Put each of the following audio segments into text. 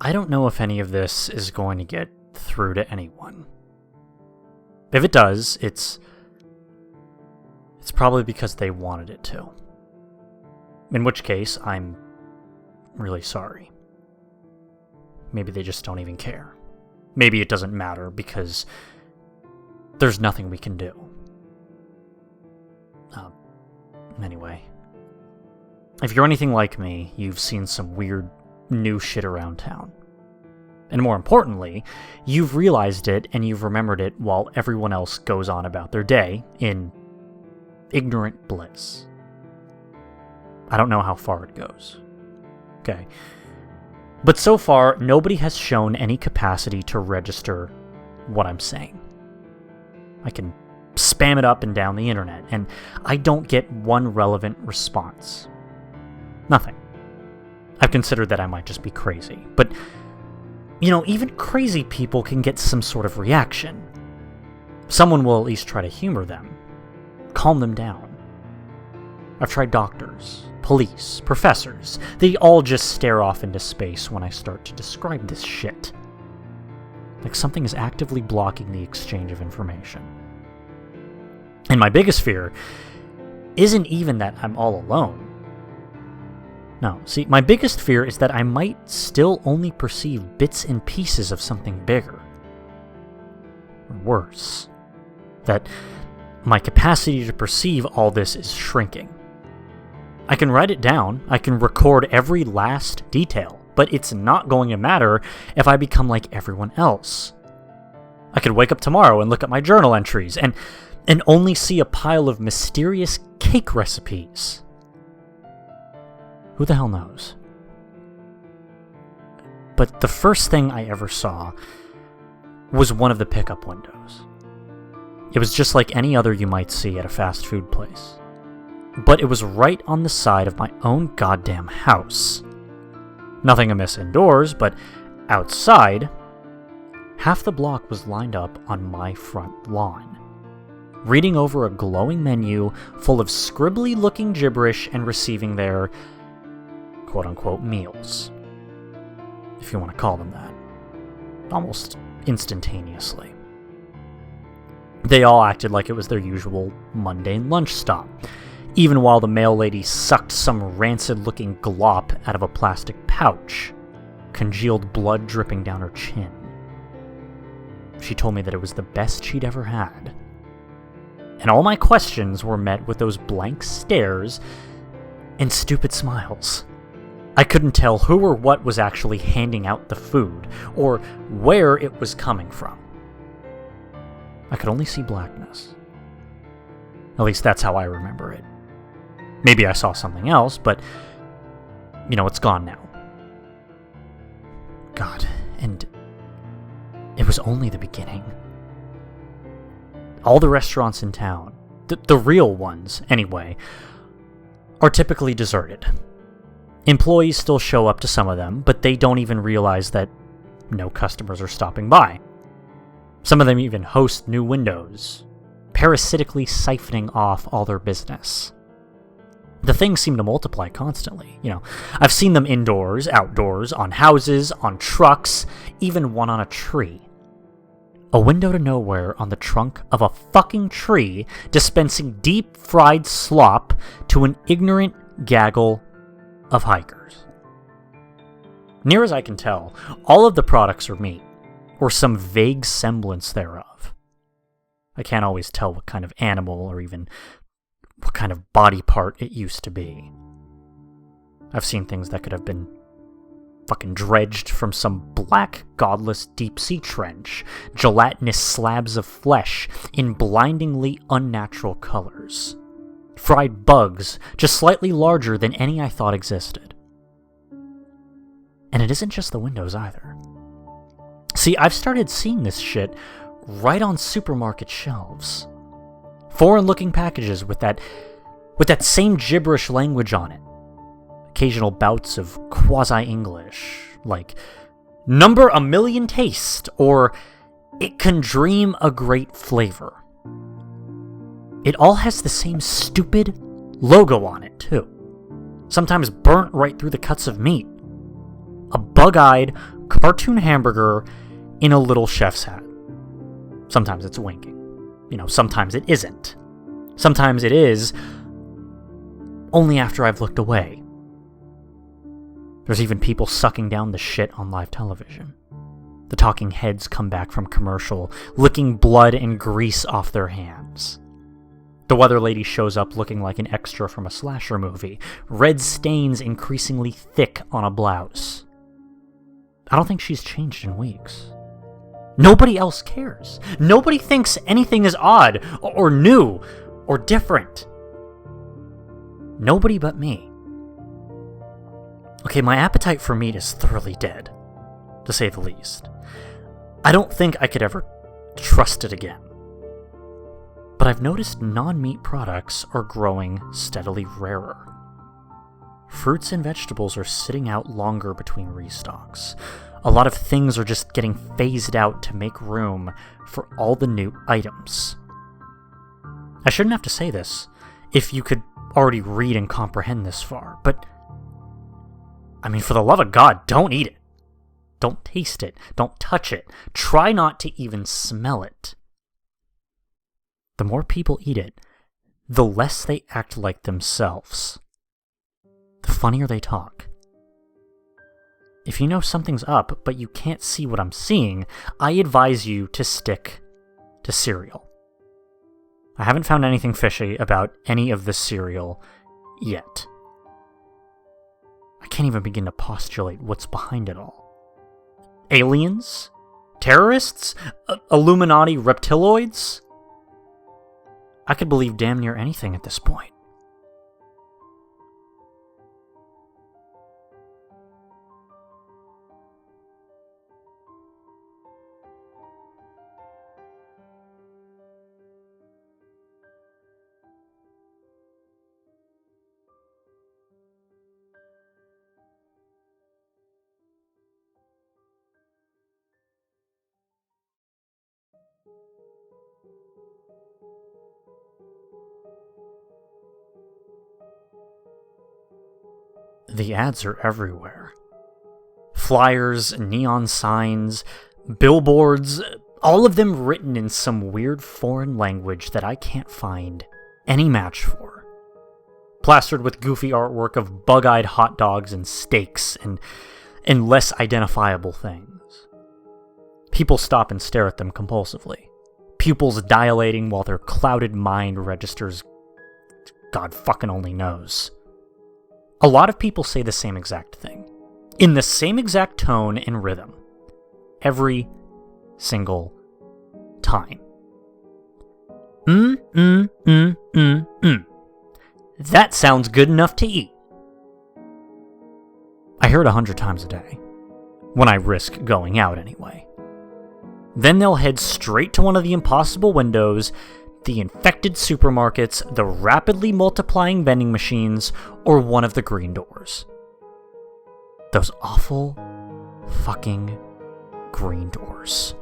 I don't know if any of this is going to get through to anyone. If it does, it's probably because they wanted it to. In which case, I'm really sorry. Maybe they just don't even care. Maybe it doesn't matter because there's nothing we can do. Anyway. If you're anything like me, you've seen some weird new shit around town. And more importantly, you've realized it and you've remembered it while everyone else goes on about their day in ignorant bliss. I don't know how far it goes. Okay. But so far, nobody has shown any capacity to register what I'm saying. I can spam it up and down the internet, and I don't get one relevant response. Nothing. I've considered that I might just be crazy, but, even crazy people can get some sort of reaction. Someone will at least try to humor them, calm them down. I've tried doctors, police, professors. They all just stare off into space when I start to describe this shit. Like something is actively blocking the exchange of information. And my biggest fear isn't even that I'm all alone. No, see, my biggest fear is that I might still only perceive bits and pieces of something bigger. Or worse, that my capacity to perceive all this is shrinking. I can write it down, I can record every last detail, but it's not going to matter if I become like everyone else. I could wake up tomorrow and look at my journal entries and only see a pile of mysterious cake recipes. Who the hell knows? But the first thing I ever saw was one of the pickup windows. It was just like any other you might see at a fast food place. But it was right on the side of my own goddamn house. Nothing amiss indoors, but outside, half the block was lined up on my front lawn, reading over a glowing menu full of scribbly-looking gibberish and receiving their quote-unquote meals, if you want to call them that, almost instantaneously. They all acted like it was their usual mundane lunch stop, even while the mail lady sucked some rancid-looking glop out of a plastic pouch, congealed blood dripping down her chin. She told me that it was the best she'd ever had. And all my questions were met with those blank stares and stupid smiles. I couldn't tell who or what was actually handing out the food, or where it was coming from. I could only see blackness. At least that's how I remember it. Maybe I saw something else, but, it's gone now. God, and it was only the beginning. All the restaurants in town, the real ones, anyway, are typically deserted. Employees still show up to some of them, but they don't even realize that no customers are stopping by. Some of them even host new windows, parasitically siphoning off all their business. The things seem to multiply constantly. I've seen them indoors, outdoors, on houses, on trucks, even one on a tree. A window to nowhere on the trunk of a fucking tree dispensing deep-fried slop to an ignorant gaggle of hikers. Near as I can tell, all of the products are meat, or some vague semblance thereof. I can't always tell what kind of animal or even what kind of body part it used to be. I've seen things that could have been fucking dredged from some black, godless deep-sea trench, gelatinous slabs of flesh in blindingly unnatural colors. Fried bugs, just slightly larger than any I thought existed. And it isn't just the windows either. See, I've started seeing this shit right on supermarket shelves. Foreign-looking packages with that same gibberish language on it. Occasional bouts of quasi-English, like, number a million taste, or it can dream a great flavor. It all has the same stupid logo on it, too. Sometimes burnt right through the cuts of meat. A bug-eyed, cartoon hamburger in a little chef's hat. Sometimes it's winking. Sometimes it isn't. Sometimes it is only after I've looked away. There's even people sucking down the shit on live television. The talking heads come back from commercial, licking blood and grease off their hands. The weather lady shows up looking like an extra from a slasher movie, red stains increasingly thick on a blouse. I don't think she's changed in weeks. Nobody else cares. Nobody thinks anything is odd, or new, or different. Nobody but me. Okay, my appetite for meat is thoroughly dead, to say the least. I don't think I could ever trust it again. But I've noticed non-meat products are growing steadily rarer. Fruits and vegetables are sitting out longer between restocks. A lot of things are just getting phased out to make room for all the new items. I shouldn't have to say this if you could already read and comprehend this far, but for the love of God, don't eat it. Don't taste it. Don't touch it. Try not to even smell it. The more people eat it, the less they act like themselves. The funnier they talk. If you know something's up, but you can't see what I'm seeing, I advise you to stick to cereal. I haven't found anything fishy about any of the cereal yet. I can't even begin to postulate what's behind it all. Aliens? Terrorists? Illuminati reptiloids? I could believe damn near anything at this point. The ads are everywhere. Flyers, neon signs, billboards, all of them written in some weird foreign language that I can't find any match for. Plastered with goofy artwork of bug-eyed hot dogs and steaks and less identifiable things. People stop and stare at them compulsively, pupils dilating while their clouded mind registers God fucking only knows. A lot of people say the same exact thing, in the same exact tone and rhythm, every single time. That sounds good enough to eat. I hear it 100 times a day, when I risk going out anyway. Then they'll head straight to one of the impossible windows, the infected supermarkets, the rapidly multiplying vending machines, or one of the green doors. Those awful fucking green doors.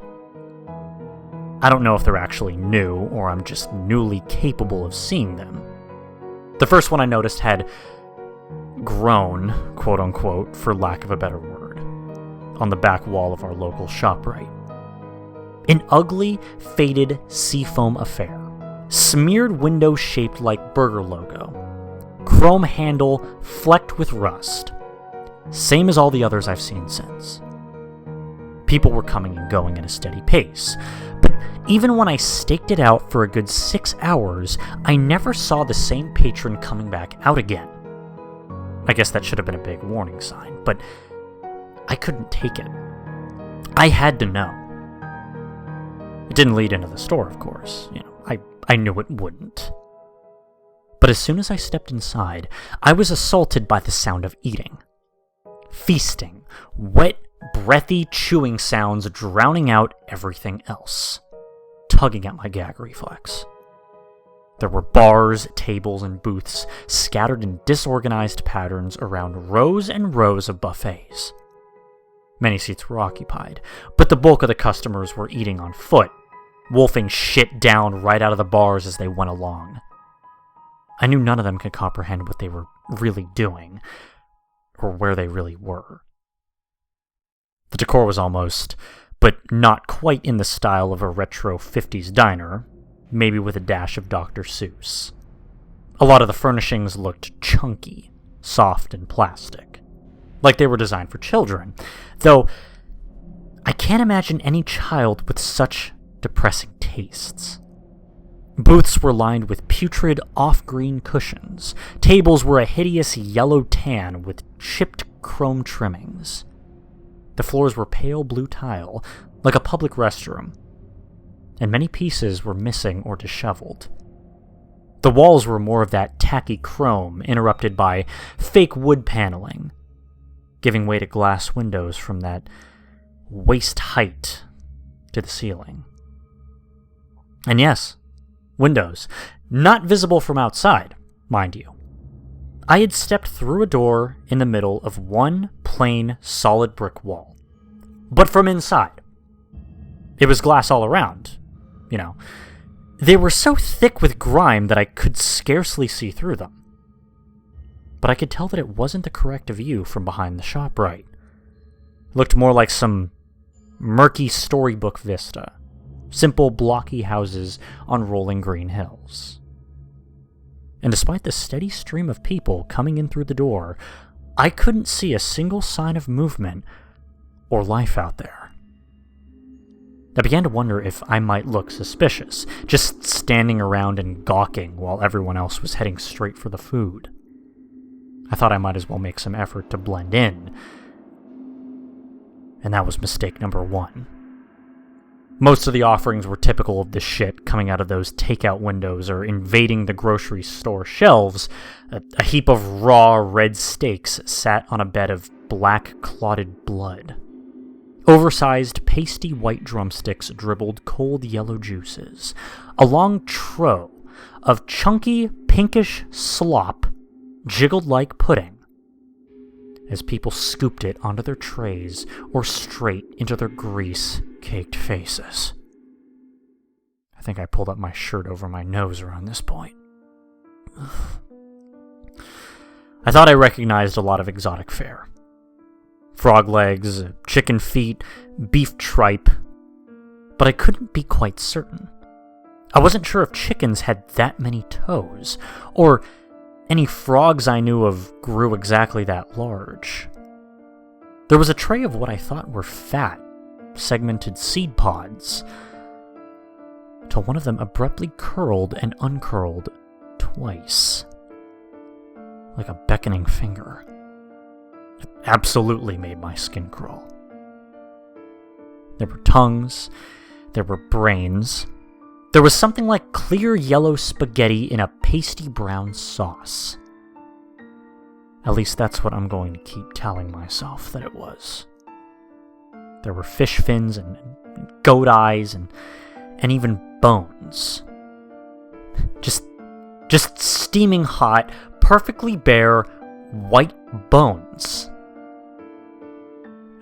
I don't know if they're actually new, or I'm just newly capable of seeing them. The first one I noticed had grown, quote-unquote, for lack of a better word, on the back wall of our local ShopRite. An ugly, faded seafoam affair. Smeared window shaped like Burgrr logo. Chrome handle flecked with rust. Same as all the others I've seen since. People were coming and going at a steady pace, but even when I staked it out for a good 6 hours, I never saw the same patron coming back out again. I guess that should have been a big warning sign, but I couldn't take it. I had to know. It didn't lead into the store, of course. I knew it wouldn't. But as soon as I stepped inside, I was assaulted by the sound of eating. Feasting. Wet, breathy chewing sounds drowning out everything else. Tugging at my gag reflex. There were bars, tables, and booths scattered in disorganized patterns around rows and rows of buffets. Many seats were occupied, but the bulk of the customers were eating on foot, wolfing shit down right out of the bars as they went along. I knew none of them could comprehend what they were really doing, or where they really were. The decor was almost, but not quite in the style of a retro 50s diner, maybe with a dash of Dr. Seuss. A lot of the furnishings looked chunky, soft and plastic, like they were designed for children, though I can't imagine any child with such depressing tastes. Booths were lined with putrid off-green cushions. Tables were a hideous yellow tan with chipped chrome trimmings. The floors were pale blue tile, like a public restroom, and many pieces were missing or disheveled. The walls were more of that tacky chrome, interrupted by fake wood paneling, giving way to glass windows from that waist height to the ceiling. And yes, windows, not visible from outside, mind you. I had stepped through a door in the middle of one plain, solid brick wall. But from inside. It was glass all around, you know. They were so thick with grime that I could scarcely see through them. But I could tell that it wasn't the correct view from behind the ShopRite. It looked more like some murky storybook vista. Simple, blocky houses on rolling green hills. And despite the steady stream of people coming in through the door, I couldn't see a single sign of movement or life out there. I began to wonder if I might look suspicious, just standing around and gawking while everyone else was heading straight for the food. I thought I might as well make some effort to blend in, and that was mistake number one. Most of the offerings were typical of the shit coming out of those takeout windows or invading the grocery store shelves. A heap of raw red steaks sat on a bed of black clotted blood. Oversized pasty white drumsticks dribbled cold yellow juices. A long trough of chunky pinkish slop jiggled like pudding as people scooped it onto their trays or straight into their grease-caked faces. I think I pulled up my shirt over my nose around this point. I thought I recognized a lot of exotic fare. Frog legs, chicken feet, beef tripe, but I couldn't be quite certain. I wasn't sure if chickens had that many toes, or any frogs I knew of grew exactly that large. There was a tray of what I thought were fat, segmented seed pods, till one of them abruptly curled and uncurled twice, like a beckoning finger. It absolutely made my skin crawl. There were tongues, there were brains. There was something like clear yellow spaghetti in a pasty brown sauce. At least that's what I'm going to keep telling myself that it was. There were fish fins and goat eyes and even bones. Just steaming hot, perfectly bare, white bones.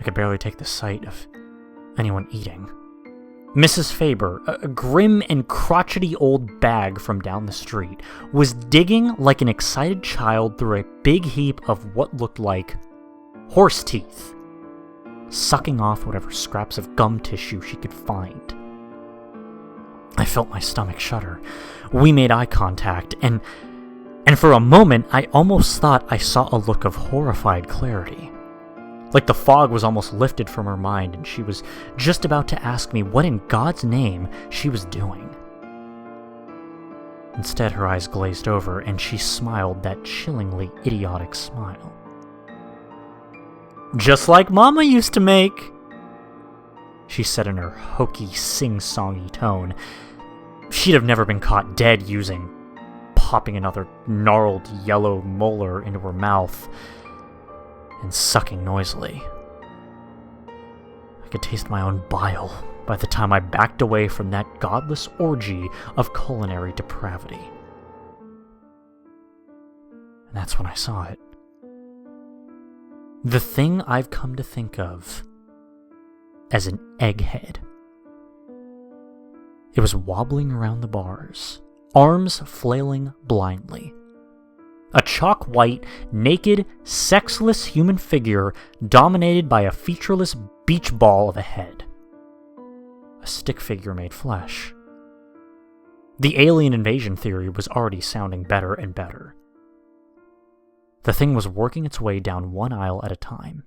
I could barely take the sight of anyone eating. Mrs. Faber, a grim and crotchety old bag from down the street, was digging like an excited child through a big heap of what looked like horse teeth, sucking off whatever scraps of gum tissue she could find. I felt my stomach shudder. We made eye contact, and for a moment I almost thought I saw a look of horrified clarity. Like the fog was almost lifted from her mind, and she was just about to ask me what in God's name she was doing. Instead, her eyes glazed over, and she smiled that chillingly idiotic smile. "Just like Mama used to make," she said in her hokey, sing-songy tone. She'd have never been caught dead using popping another gnarled yellow molar into her mouth and sucking noisily. I could taste my own bile by the time I backed away from that godless orgy of culinary depravity. And that's when I saw it. The thing I've come to think of as an egghead. It was wobbling around the bars, arms flailing blindly. A chalk-white, naked, sexless human figure dominated by a featureless beach ball of a head. A stick figure made flesh. The alien invasion theory was already sounding better and better. The thing was working its way down one aisle at a time.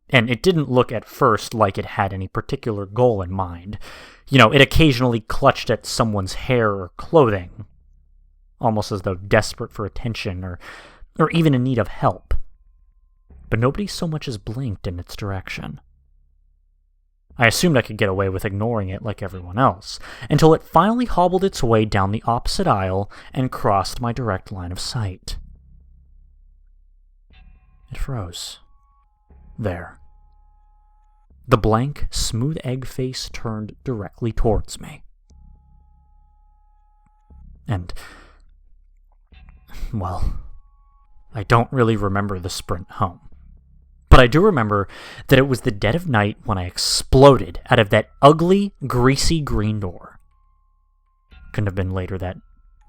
And it didn't look at first like it had any particular goal in mind. It occasionally clutched at someone's hair or clothing, almost as though desperate for attention or even in need of help. But nobody so much as blinked in its direction. I assumed I could get away with ignoring it like everyone else, until it finally hobbled its way down the opposite aisle and crossed my direct line of sight. It froze. There. The blank, smooth egg face turned directly towards me. And, well, I don't really remember the sprint home. But I do remember that it was the dead of night when I exploded out of that ugly, greasy green door. Couldn't have been later than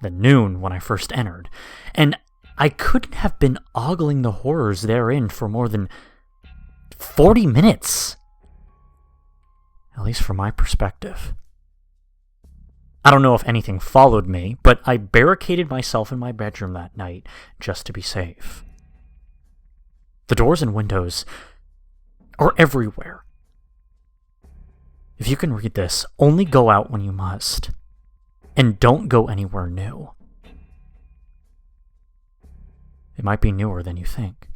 noon when I first entered, and I couldn't have been ogling the horrors therein for more than 40 minutes. At least from my perspective. I don't know if anything followed me, but I barricaded myself in my bedroom that night just to be safe. The doors and windows are everywhere. If you can read this, only go out when you must, and don't go anywhere new. It might be newer than you think.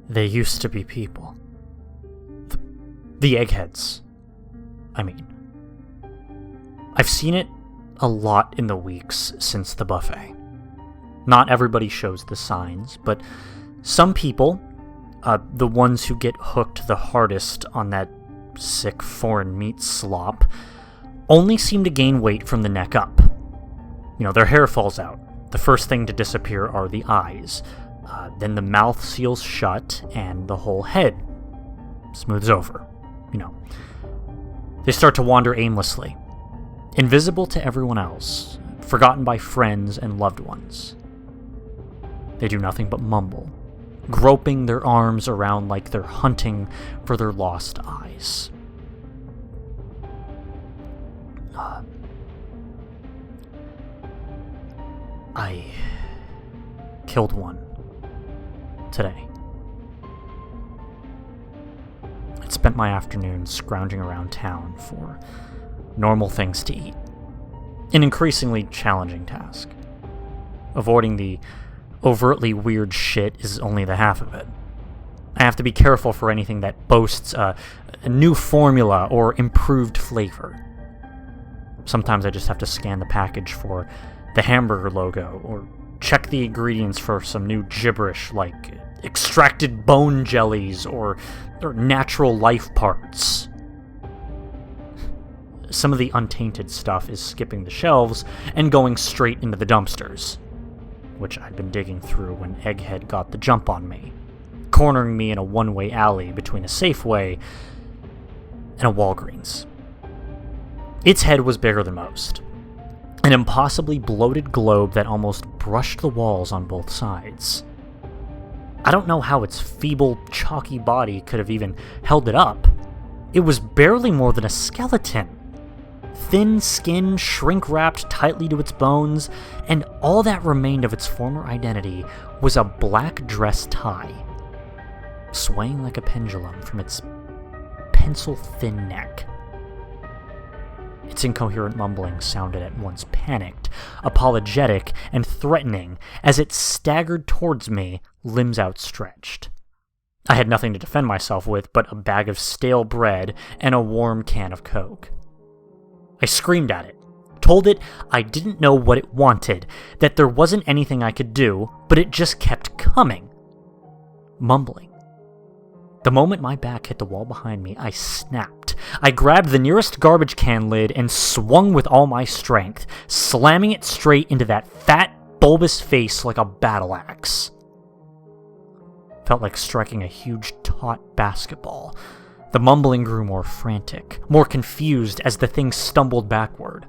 They used to be people. The eggheads. I mean. I've seen it a lot in the weeks since the buffet. Not everybody shows the signs, but some people, the ones who get hooked the hardest on that sick foreign meat slop, only seem to gain weight from the neck up. Their hair falls out. The first thing to disappear are the eyes. Then the mouth seals shut, and the whole head smooths over. They start to wander aimlessly, invisible to everyone else, forgotten by friends and loved ones. They do nothing but mumble, groping their arms around like they're hunting for their lost eyes. I killed one today. I'd spent my afternoon scrounging around town for normal things to eat. An increasingly challenging task. Avoiding the overtly weird shit is only the half of it. I have to be careful for anything that boasts a new formula or improved flavor. Sometimes I just have to scan the package for the hamburger logo, or check the ingredients for some new gibberish like extracted bone jellies or natural life parts. Some of the untainted stuff is skipping the shelves and going straight into the dumpsters, which I'd been digging through when Egghead got the jump on me, cornering me in a one-way alley between a Safeway and a Walgreens. Its head was bigger than most, an impossibly bloated globe that almost brushed the walls on both sides. I don't know how its feeble, chalky body could have even held it up. It was barely more than a skeleton. Thin skin shrink-wrapped tightly to its bones, and all that remained of its former identity was a black dress tie, swaying like a pendulum from its pencil-thin neck. Its incoherent mumbling sounded at once panicked, apologetic, and threatening as it staggered towards me, limbs outstretched. I had nothing to defend myself with but a bag of stale bread and a warm can of Coke. I screamed at it, told it I didn't know what it wanted, that there wasn't anything I could do, but it just kept coming. Mumbling. The moment my back hit the wall behind me, I snapped. I grabbed the nearest garbage can lid and swung with all my strength, slamming it straight into that fat, bulbous face like a battle axe. Felt like striking a huge, taut basketball. The mumbling grew more frantic, more confused as the thing stumbled backward.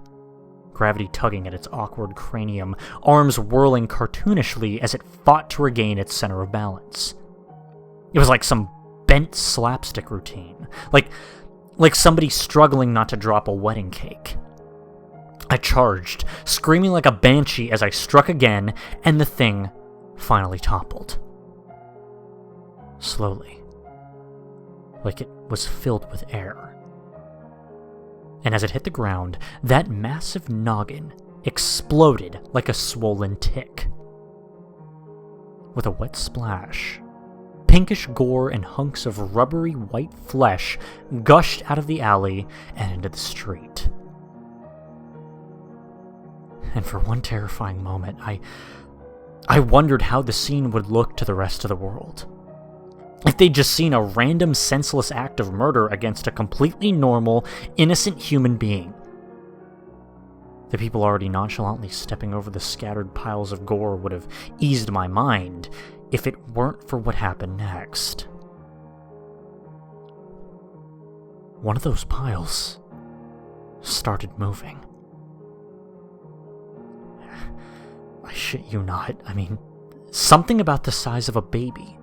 Gravity tugging at its awkward cranium, arms whirling cartoonishly as it fought to regain its center of balance. It was like some bent slapstick routine, like somebody struggling not to drop a wedding cake. I charged, screaming like a banshee as I struck again, and the thing finally toppled. Slowly, like it was filled with air. And as it hit the ground, that massive noggin exploded like a swollen tick. With a wet splash, pinkish gore and hunks of rubbery white flesh gushed out of the alley and into the street. And for one terrifying moment, I wondered how the scene would look to the rest of the world. If they'd just seen a random senseless act of murder against a completely normal, innocent human being. The people already nonchalantly stepping over the scattered piles of gore would have eased my mind if it weren't for what happened next. One of those piles started moving. I shit you not, something about the size of a baby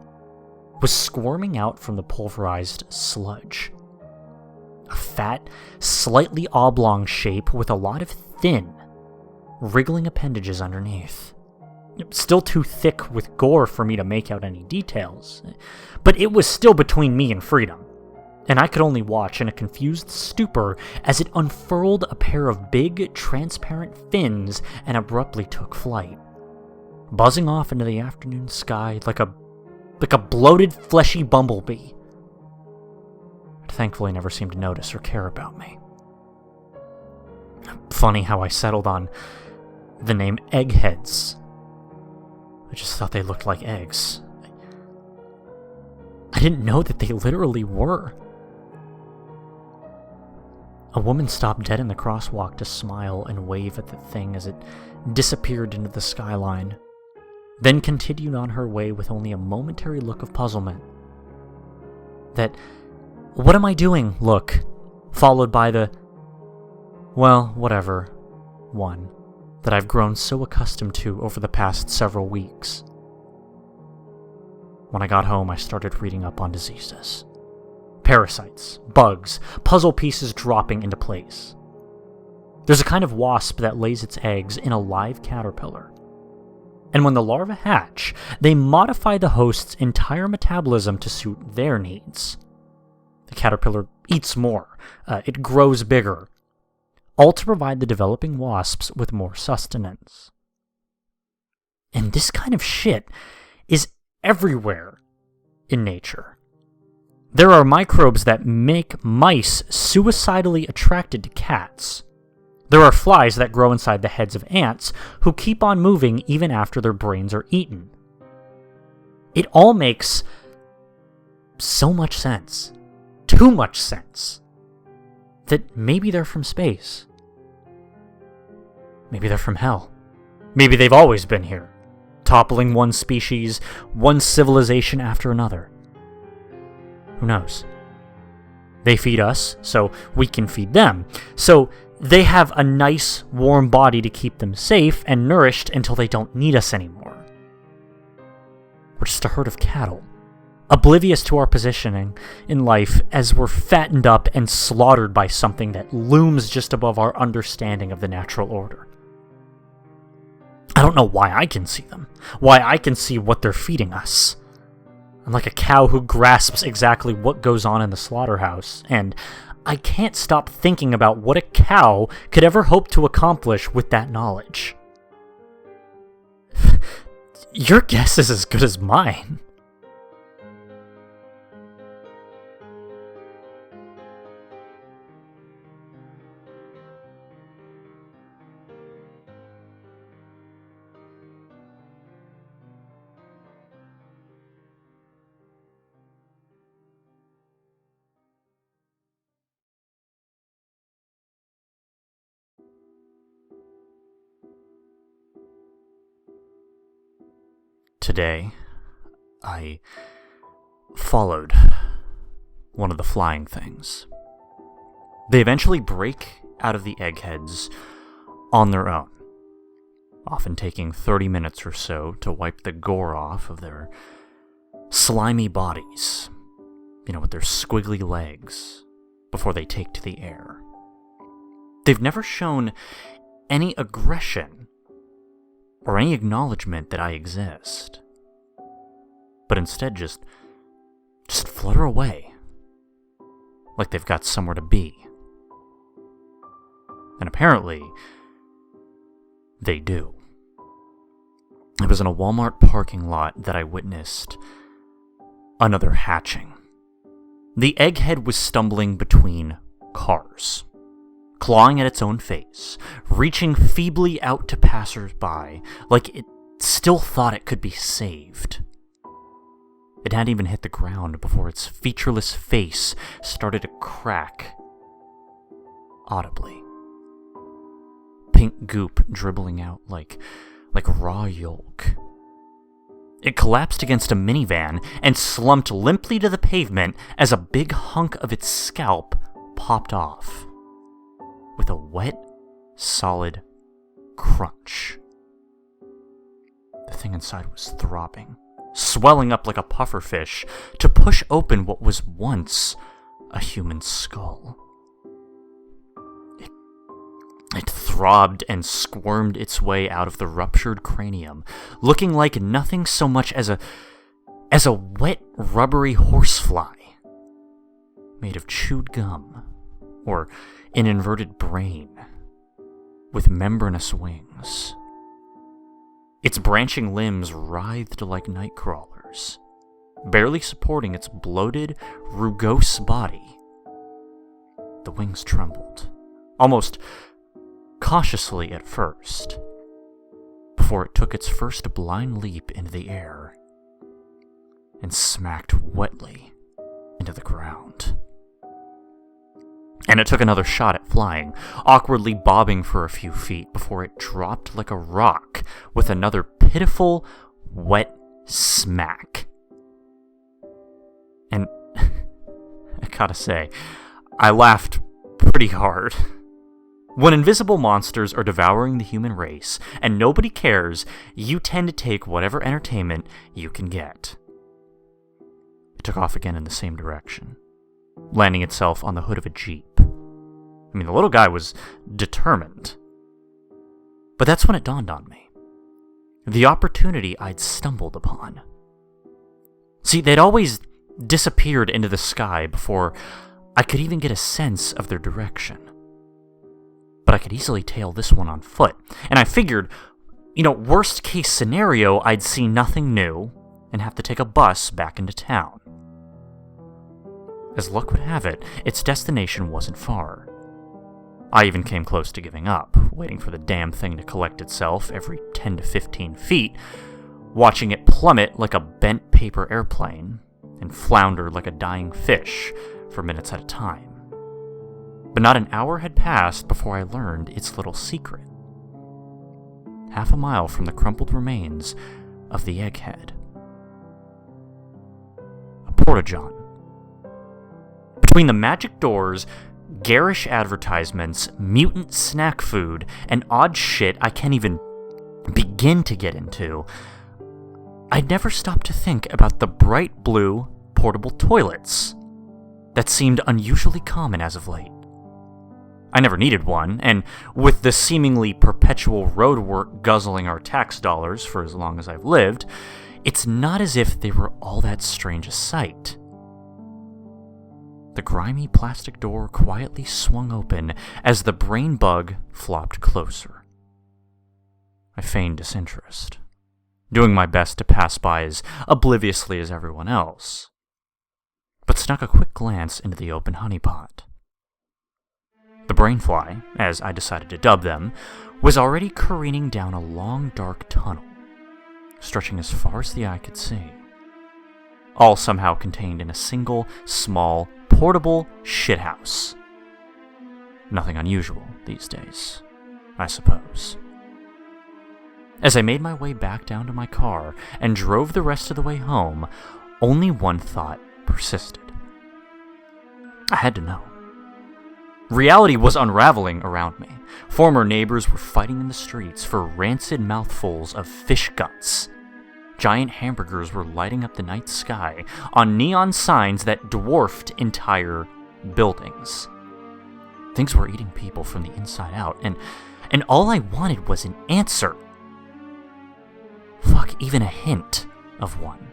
was squirming out from the pulverized sludge. A fat, slightly oblong shape with a lot of thin, wriggling appendages underneath. Still too thick with gore for me to make out any details, but it was still between me and freedom, and I could only watch in a confused stupor as it unfurled a pair of big, transparent fins and abruptly took flight, buzzing off into the afternoon sky like a bloated, fleshy bumblebee. It thankfully never seemed to notice or care about me. Funny how I settled on the name Eggheads. I just thought they looked like eggs. I didn't know that they literally were. A woman stopped dead in the crosswalk to smile and wave at the thing as it disappeared into the skyline, then continued on her way with only a momentary look of puzzlement. That, "What am I doing?" look, followed by the, "Well, whatever," one that I've grown so accustomed to over the past several weeks. When I got home, I started reading up on diseases. Parasites, bugs, puzzle pieces dropping into place. There's a kind of wasp that lays its eggs in a live caterpillar. And when the larvae hatch, they modify the host's entire metabolism to suit their needs. The caterpillar eats more, it grows bigger, all to provide the developing wasps with more sustenance. And this kind of shit is everywhere in nature. There are microbes that make mice suicidally attracted to cats. There are flies that grow inside the heads of ants who keep on moving even after their brains are eaten. It all makes so much sense. Too much sense. That maybe they're from space. Maybe they're from hell. Maybe they've always been here, toppling one species, one civilization after another. Who knows? They feed us, so we can feed them. So they have a nice, warm body to keep them safe and nourished until they don't need us anymore. We're just a herd of cattle, oblivious to our positioning in life as we're fattened up and slaughtered by something that looms just above our understanding of the natural order. I don't know why I can see them, why I can see what they're feeding us. I'm like a cow who grasps exactly what goes on in the slaughterhouse, and I can't stop thinking about what a cow could ever hope to accomplish with that knowledge. Your guess is as good as mine. today, I followed one of the flying things. They eventually break out of the eggheads on their own, often taking 30 minutes or so to wipe the gore off of their slimy bodies, with their squiggly legs, before they take to the air. They've never shown any aggression or any acknowledgement that I exist, but instead just flutter away, like they've got somewhere to be. And apparently, they do. It was in a Walmart parking lot that I witnessed another hatching. The egghead was stumbling between cars, clawing at its own face, reaching feebly out to passers-by, like it still thought it could be saved. It hadn't even hit the ground before its featureless face started to crack audibly. Pink goop dribbling out like raw yolk. It collapsed against a minivan and slumped limply to the pavement as a big hunk of its scalp popped off, with a wet, solid crunch. The thing inside was throbbing, swelling up like a pufferfish to push open what was once a human skull. It throbbed and squirmed its way out of the ruptured cranium, looking like nothing so much as a wet, rubbery horsefly made of chewed gum, or an inverted brain with membranous wings. Its branching limbs writhed like night crawlers, barely supporting its bloated, rugose body. The wings trembled, almost cautiously at first, before it took its first blind leap into the air and smacked wetly into the ground. And it took another shot at flying, awkwardly bobbing for a few feet before it dropped like a rock with another pitiful, wet smack. And I gotta say, I laughed pretty hard. When invisible monsters are devouring the human race, and nobody cares, you tend to take whatever entertainment you can get. It took off again in the same direction, landing itself on the hood of a Jeep. The little guy was determined. But that's when it dawned on me. The opportunity I'd stumbled upon. See, they'd always disappeared into the sky before I could even get a sense of their direction. But I could easily tail this one on foot. And I figured, worst case scenario, I'd see nothing new and have to take a bus back into town. As luck would have it, its destination wasn't far. I even came close to giving up, waiting for the damn thing to collect itself every 10 to 15 feet, watching it plummet like a bent paper airplane and flounder like a dying fish for minutes at a time. But not an hour had passed before I learned its little secret. Half a mile from the crumpled remains of the egghead. A porta-john. Between the magic doors, garish advertisements, mutant snack food, and odd shit I can't even begin to get into, I'd never stopped to think about the bright blue portable toilets that seemed unusually common as of late. I never needed one, and with the seemingly perpetual roadwork guzzling our tax dollars for as long as I've lived, it's not as if they were all that strange a sight. The grimy plastic door quietly swung open as the brain bug flopped closer. I feigned disinterest, doing my best to pass by as obliviously as everyone else, but snuck a quick glance into the open honeypot. The brainfly, as I decided to dub them, was already careening down a long, dark tunnel, stretching as far as the eye could see, all somehow contained in a single, small, portable shithouse. Nothing unusual these days, I suppose. As I made my way back down to my car and drove the rest of the way home, only one thought persisted. I had to know. Reality was unraveling around me. Former neighbors were fighting in the streets for rancid mouthfuls of fish guts. Giant hamburgers were lighting up the night sky on neon signs that dwarfed entire buildings. Things were eating people from the inside out, and all I wanted was an answer. Fuck, even a hint of one.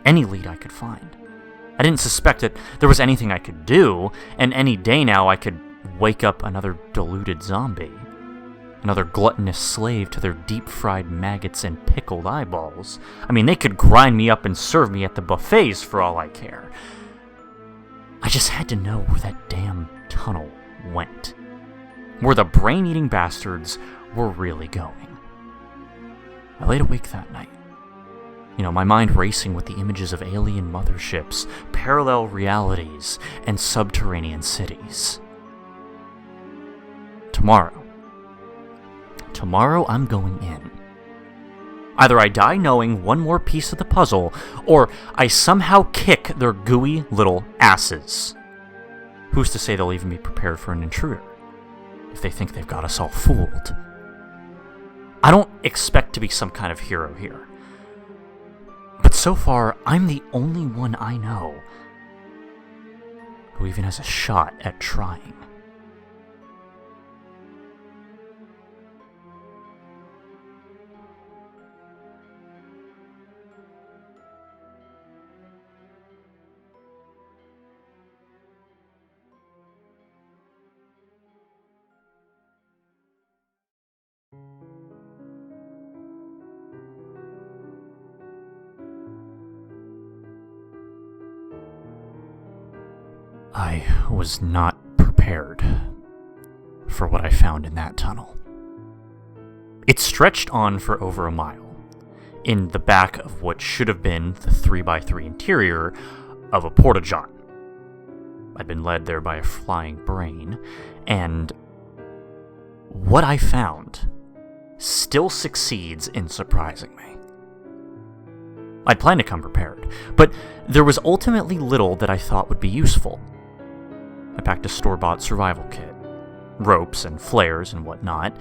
Any lead I could find. I didn't suspect that there was anything I could do, and any day now I could wake up another deluded zombie. Another gluttonous slave to their deep-fried maggots and pickled eyeballs. I mean, they could grind me up and serve me at the buffets for all I care. I just had to know where that damn tunnel went. Where the brain-eating bastards were really going. I laid awake that night. My mind racing with the images of alien motherships, parallel realities, and subterranean cities. Tomorrow I'm going in. Either I die knowing one more piece of the puzzle, or I somehow kick their gooey little asses. Who's to say they'll even be prepared for an intruder, if they think they've got us all fooled? I don't expect to be some kind of hero here. But so far, I'm the only one I know who even has a shot at trying. I was not prepared for what I found in that tunnel. It stretched on for over a mile, in the back of what should have been the 3x3 interior of a porta-john. I'd been led there by a flying brain, and what I found still succeeds in surprising me. I'd planned to come prepared, but there was ultimately little that I thought would be useful. I packed a store-bought survival kit, ropes and flares and whatnot,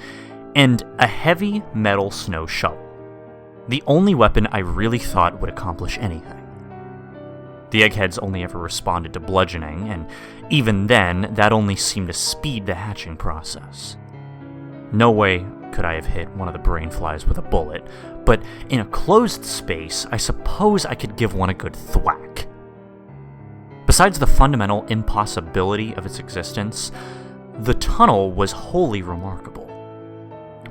and a heavy metal snow shovel. The only weapon I really thought would accomplish anything. The eggheads only ever responded to bludgeoning, and even then, that only seemed to speed the hatching process. No way could I have hit one of the brain flies with a bullet, but in a closed space, I suppose I could give one a good thwack. Besides the fundamental impossibility of its existence, the tunnel was wholly remarkable.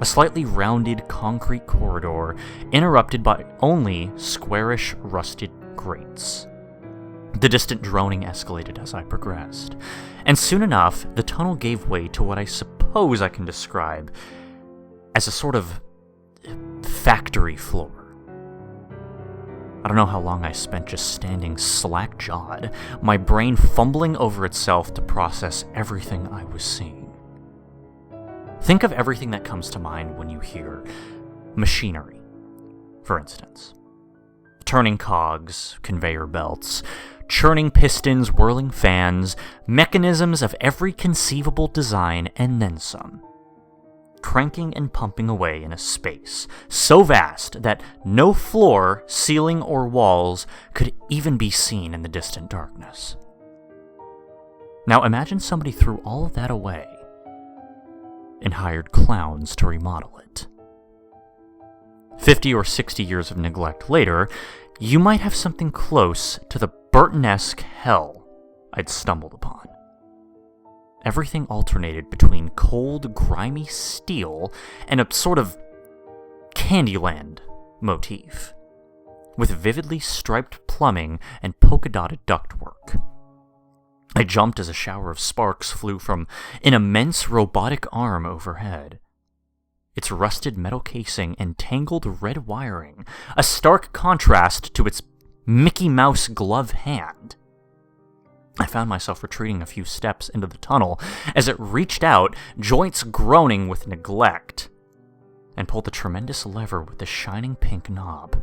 A slightly rounded concrete corridor interrupted by only squarish rusted grates. The distant droning escalated as I progressed, and soon enough the tunnel gave way to what I suppose I can describe as a sort of factory floor. I don't know how long I spent just standing slack-jawed, my brain fumbling over itself to process everything I was seeing. Think of everything that comes to mind when you hear machinery, for instance. Turning cogs, conveyor belts, churning pistons, whirling fans, mechanisms of every conceivable design, and then some. Cranking and pumping away in a space so vast that no floor, ceiling, or walls could even be seen in the distant darkness. Now imagine somebody threw all of that away and hired clowns to remodel it. 50 or 60 years of neglect later, you might have something close to the Burton-esque hell I'd stumbled upon. Everything alternated between cold, grimy steel and a sort of Candyland motif, with vividly striped plumbing and polka-dotted ductwork. I jumped as a shower of sparks flew from an immense robotic arm overhead. Its rusted metal casing and tangled red wiring, a stark contrast to its Mickey Mouse glove hand. I found myself retreating a few steps into the tunnel as it reached out, joints groaning with neglect. and pulled the tremendous lever with the shining pink knob,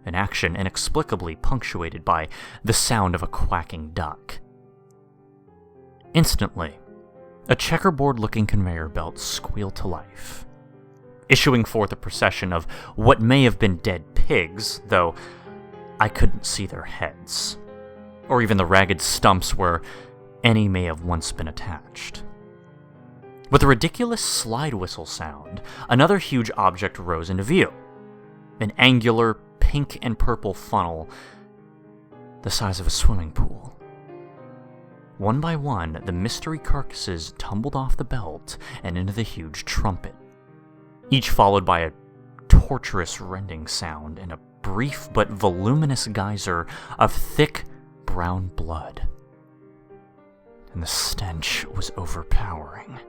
an action inexplicably punctuated by the sound of a quacking duck. Instantly, a checkerboard-looking conveyor belt squealed to life, issuing forth a procession of what may have been dead pigs, though I couldn't see their heads, or even the ragged stumps where any may have once been attached. With a ridiculous slide whistle sound, another huge object rose into view, an angular pink and purple funnel the size of a swimming pool. One by one, the mystery carcasses tumbled off the belt and into the huge trumpet, each followed by a torturous rending sound and a brief but voluminous geyser of thick brown blood. And the stench was overpowering.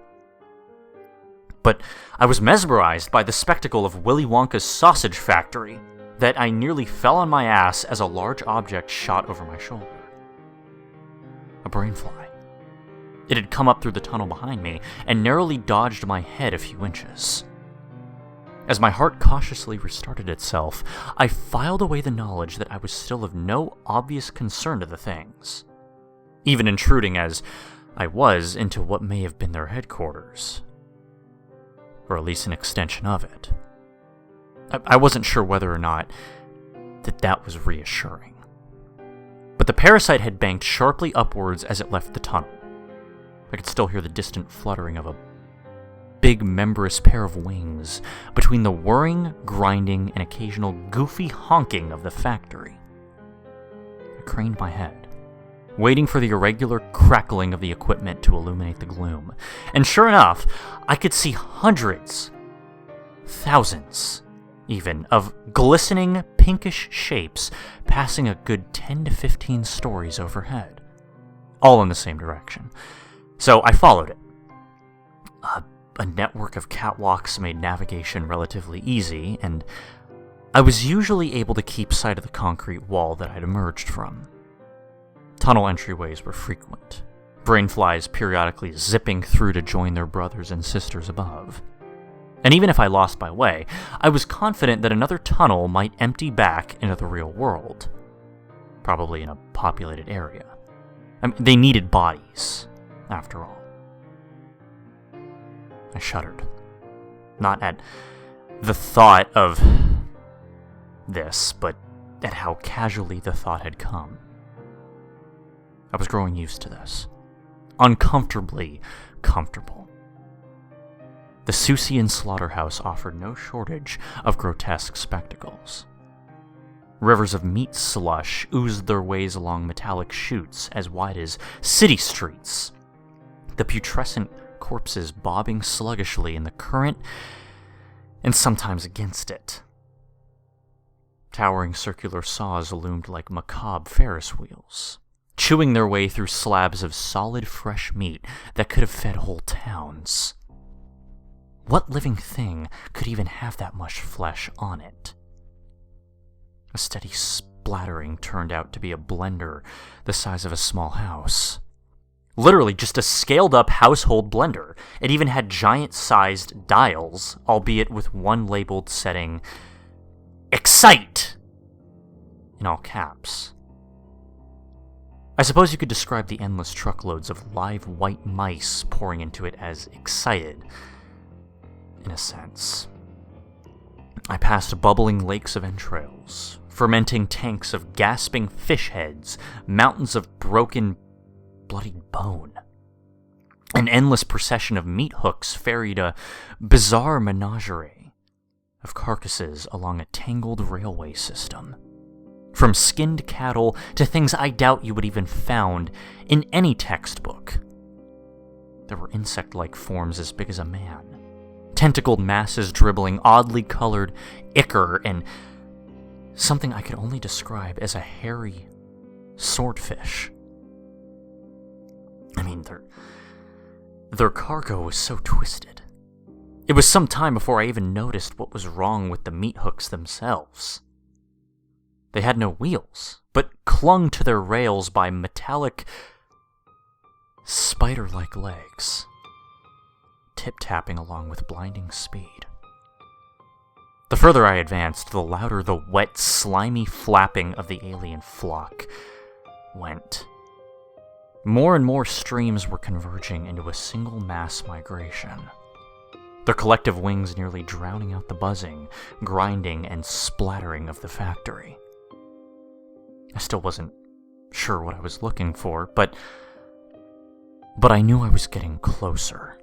But I was mesmerized by the spectacle of Willy Wonka's sausage factory that I nearly fell on my ass as a large object shot over my shoulder. A brainfly. It had come up through the tunnel behind me and narrowly dodged my head a few inches. As my heart cautiously restarted itself, I filed away the knowledge that I was still of no obvious concern to the things, even intruding as I was into what may have been their headquarters, or at least an extension of it. I wasn't sure whether or not that was reassuring. But the parasite had banked sharply upwards as it left the tunnel. I could still hear the distant fluttering of a big membranous pair of wings between the whirring, grinding, and occasional goofy honking of the factory. I craned my head, waiting for the irregular crackling of the equipment to illuminate the gloom. And sure enough, I could see hundreds, thousands even, of glistening pinkish shapes passing a good 10 to 15 stories overhead, all in the same direction. So I followed it. A network of catwalks made navigation relatively easy, and I was usually able to keep sight of the concrete wall that I'd emerged from. Tunnel entryways were frequent, brainflies periodically zipping through to join their brothers and sisters above. And even if I lost my way, I was confident that another tunnel might empty back into the real world, probably in a populated area. I mean, they needed bodies, after all. I shuddered, not at the thought of this, but at how casually the thought had come. I was growing used to this, uncomfortably comfortable. The Susian slaughterhouse offered no shortage of grotesque spectacles. Rivers of meat slush oozed their ways along metallic chutes as wide as city streets, the putrescent corpses bobbing sluggishly in the current and sometimes against it. Towering circular saws loomed like macabre Ferris wheels, chewing their way through slabs of solid fresh meat that could have fed whole towns. What living thing could even have that much flesh on it? A steady splattering turned out to be a blender the size of a small house. Literally just a scaled-up household blender. It even had giant-sized dials, albeit with one labeled setting, "Excite!" in all caps. I suppose you could describe the endless truckloads of live white mice pouring into it as excited, in a sense. I passed bubbling lakes of entrails, fermenting tanks of gasping fish heads, mountains of broken, bloodied bone. An endless procession of meat hooks ferried a bizarre menagerie of carcasses along a tangled railway system. From skinned cattle to things I doubt you would even found in any textbook. There were insect-like forms as big as a man, tentacled masses dribbling oddly colored ichor, and something I could only describe as a hairy swordfish. I mean, their cargo was so twisted. It was some time before I even noticed what was wrong with the meat hooks themselves. They had no wheels, but clung to their rails by metallic, spider-like legs, tip-tapping along with blinding speed. The further I advanced, the louder the wet, slimy flapping of the alien flock went. More and more streams were converging into a single mass migration, their collective wings nearly drowning out the buzzing, grinding, and splattering of the factory. I still wasn't sure what I was looking for, but I knew I was getting closer.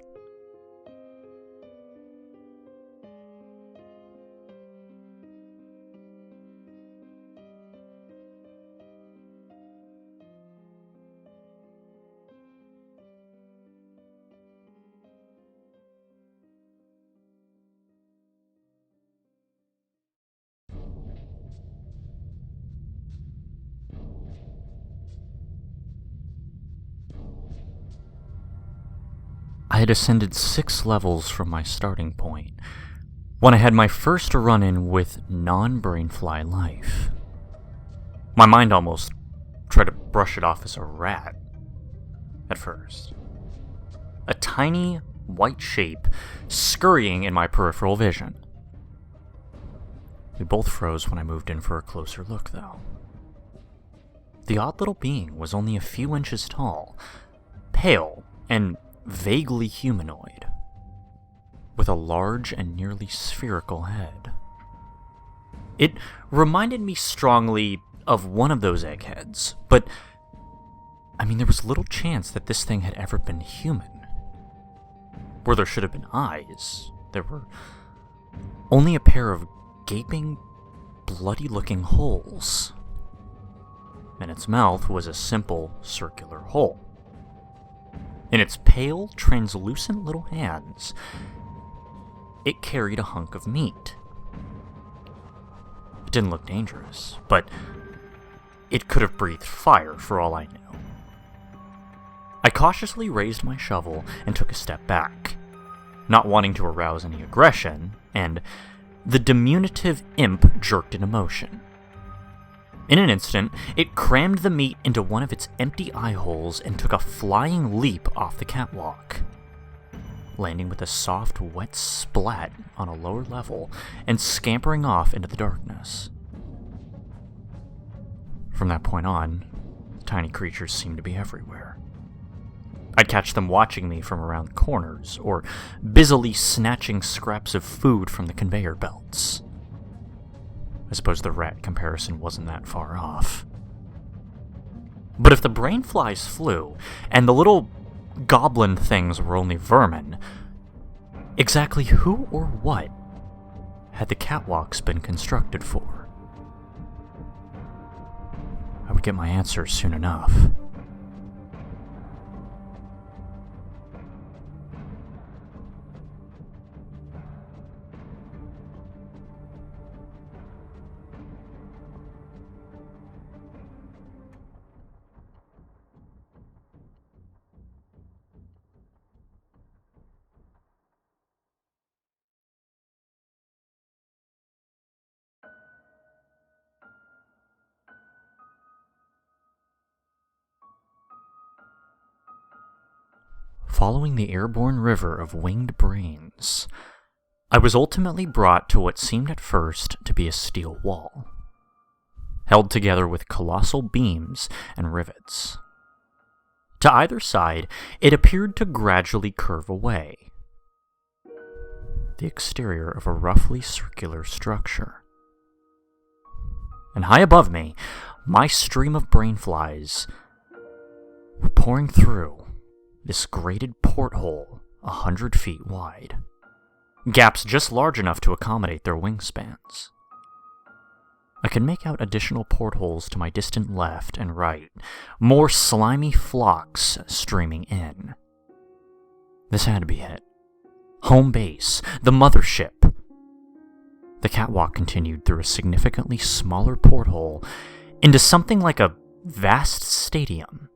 I had ascended 6 levels from my starting point when I had my first run-in with non-brainfly life. My mind almost tried to brush it off as a rat at first. A tiny white shape scurrying in my peripheral vision. We both froze when I moved in for a closer look, though. The odd little being was only a few inches tall, pale, and vaguely humanoid, with a large and nearly spherical head. It reminded me strongly of one of those eggheads, but there was little chance that this thing had ever been human. Where there should have been eyes, there were only a pair of gaping, bloody-looking holes. And its mouth was a simple circular hole. In its pale, translucent little hands, it carried a hunk of meat. It didn't look dangerous, but it could have breathed fire for all I knew. I cautiously raised my shovel and took a step back, not wanting to arouse any aggression, and the diminutive imp jerked into motion. In an instant, it crammed the meat into one of its empty eye holes and took a flying leap off the catwalk, landing with a soft, wet splat on a lower level and scampering off into the darkness. From that point on, tiny creatures seemed to be everywhere. I'd catch them watching me from around corners, or busily snatching scraps of food from the conveyor belts. I suppose the rat comparison wasn't that far off. But if the brain flies flew, and the little goblin things were only vermin, exactly who or what had the catwalks been constructed for? I would get my answer soon enough. Following the airborne river of winged brains, I was ultimately brought to what seemed at first to be a steel wall, held together with colossal beams and rivets. To either side, it appeared to gradually curve away, the exterior of a roughly circular structure. And high above me, my stream of brainflies were pouring through this grated porthole 100 feet wide, gaps just large enough to accommodate their wingspans. I could make out additional portholes to my distant left and right, more slimy flocks streaming in. This had to be it. Home base, the mothership. The catwalk continued through a significantly smaller porthole into something like a vast stadium.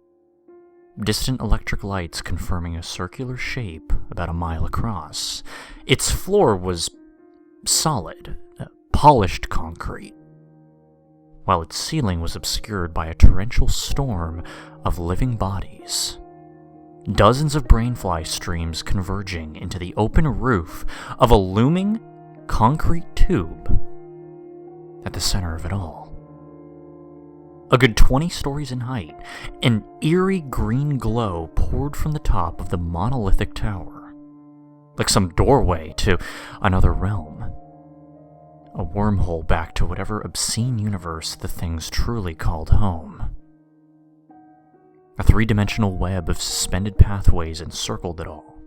Distant electric lights confirming a circular shape about a mile across. Its floor was solid, polished concrete, while its ceiling was obscured by a torrential storm of living bodies. Dozens of brainfly streams converging into the open roof of a looming, concrete tube at the center of it all. A good 20 stories in height, an eerie green glow poured from the top of the monolithic tower, like some doorway to another realm. A wormhole back to whatever obscene universe the things truly called home. A three-dimensional web of suspended pathways encircled it all,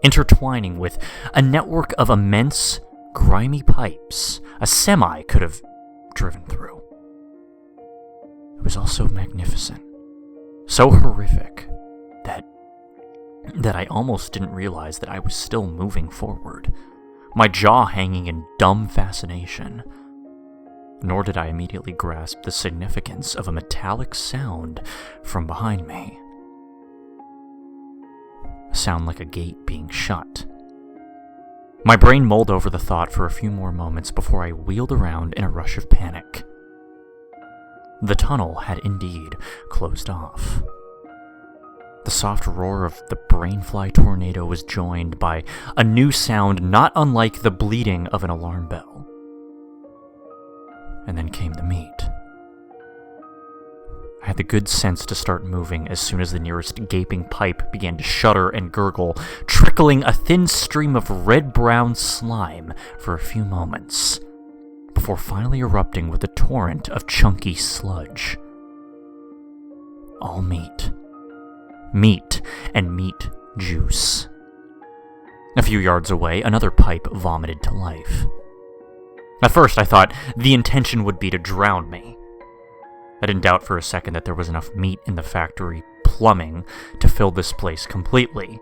intertwining with a network of immense, grimy pipes a semi could have driven through. It was all so magnificent, so horrific, that I almost didn't realize that I was still moving forward, my jaw hanging in dumb fascination. Nor did I immediately grasp the significance of a metallic sound from behind me. A sound like a gate being shut. My brain mulled over the thought for a few more moments before I wheeled around in a rush of panic. The tunnel had indeed closed off. The soft roar of the brainfly tornado was joined by a new sound not unlike the bleating of an alarm bell. And then came the meat. I had the good sense to start moving as soon as the nearest gaping pipe began to shudder and gurgle, trickling a thin stream of red-brown slime for a few moments, before finally erupting with a torrent of chunky sludge. All meat. Meat and meat juice. A few yards away, another pipe vomited to life. At first, I thought the intention would be to drown me. I didn't doubt for a second that there was enough meat in the factory plumbing to fill this place completely.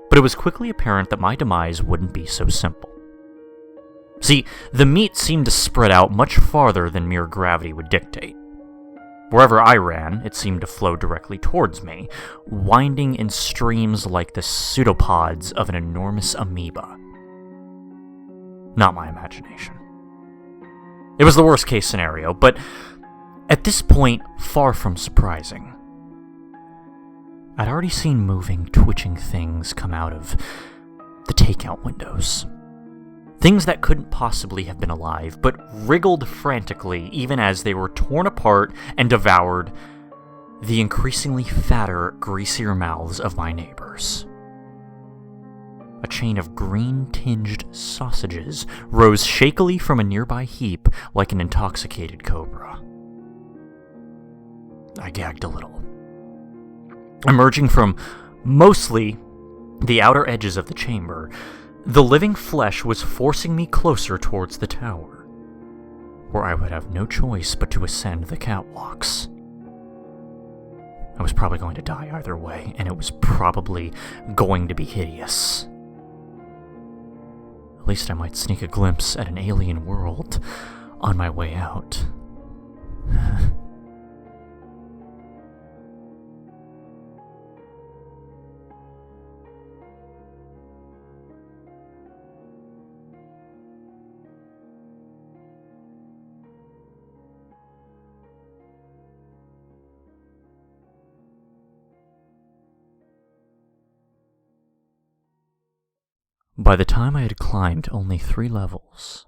But it was quickly apparent that my demise wouldn't be so simple. See, the meat seemed to spread out much farther than mere gravity would dictate. Wherever I ran, it seemed to flow directly towards me, winding in streams like the pseudopods of an enormous amoeba. Not my imagination. It was the worst-case scenario, but at this point, far from surprising. I'd already seen moving, twitching things come out of the takeout windows. Things that couldn't possibly have been alive, but wriggled frantically even as they were torn apart and devoured the increasingly fatter, greasier mouths of my neighbors. A chain of green-tinged sausages rose shakily from a nearby heap like an intoxicated cobra. I gagged a little. Emerging from mostly the outer edges of the chamber, the living flesh was forcing me closer towards the tower, where I would have no choice but to ascend the catwalks. I was probably going to die either way, and it was probably going to be hideous. At least I might sneak a glimpse at an alien world on my way out. By the time I had climbed only 3 levels,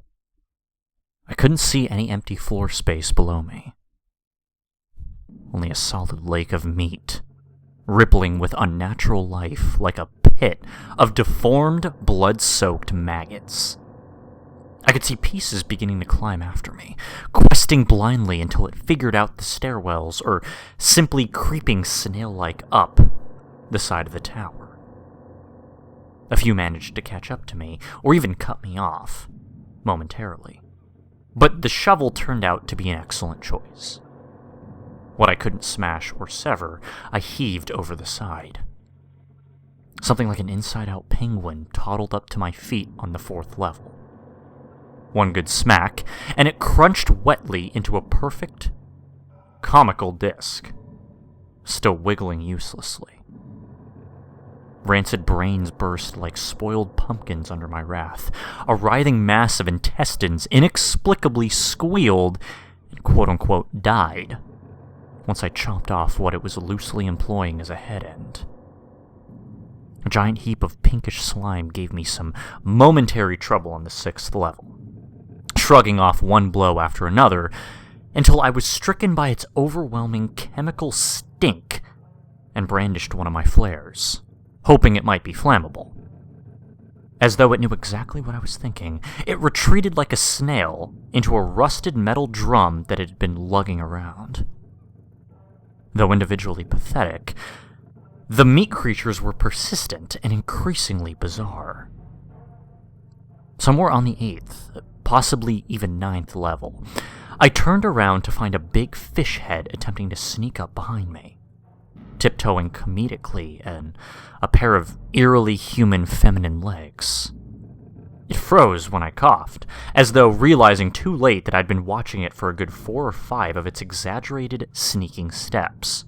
I couldn't see any empty floor space below me. Only a solid lake of meat, rippling with unnatural life like a pit of deformed, blood-soaked maggots. I could see pieces beginning to climb after me, questing blindly until it figured out the stairwells or simply creeping snail-like up the side of the tower. A few managed to catch up to me, or even cut me off, momentarily. But the shovel turned out to be an excellent choice. What I couldn't smash or sever, I heaved over the side. Something like an inside-out penguin toddled up to my feet on the 4th level. One good smack, and it crunched wetly into a perfect, comical disc, still wiggling uselessly. Rancid brains burst like spoiled pumpkins under my wrath. A writhing mass of intestines inexplicably squealed and quote-unquote died once I chomped off what it was loosely employing as a head end. A giant heap of pinkish slime gave me some momentary trouble on the 6th level, shrugging off one blow after another until I was stricken by its overwhelming chemical stink and brandished one of my flares, hoping it might be flammable. As though it knew exactly what I was thinking, it retreated like a snail into a rusted metal drum that it had been lugging around. Though individually pathetic, the meat creatures were persistent and increasingly bizarre. Somewhere on the 8th, possibly even 9th level, I turned around to find a big fish head attempting to sneak up behind me, tiptoeing comedically and a pair of eerily human feminine legs. It froze when I coughed, as though realizing too late that I'd been watching it for a good 4 or 5 of its exaggerated, sneaking steps.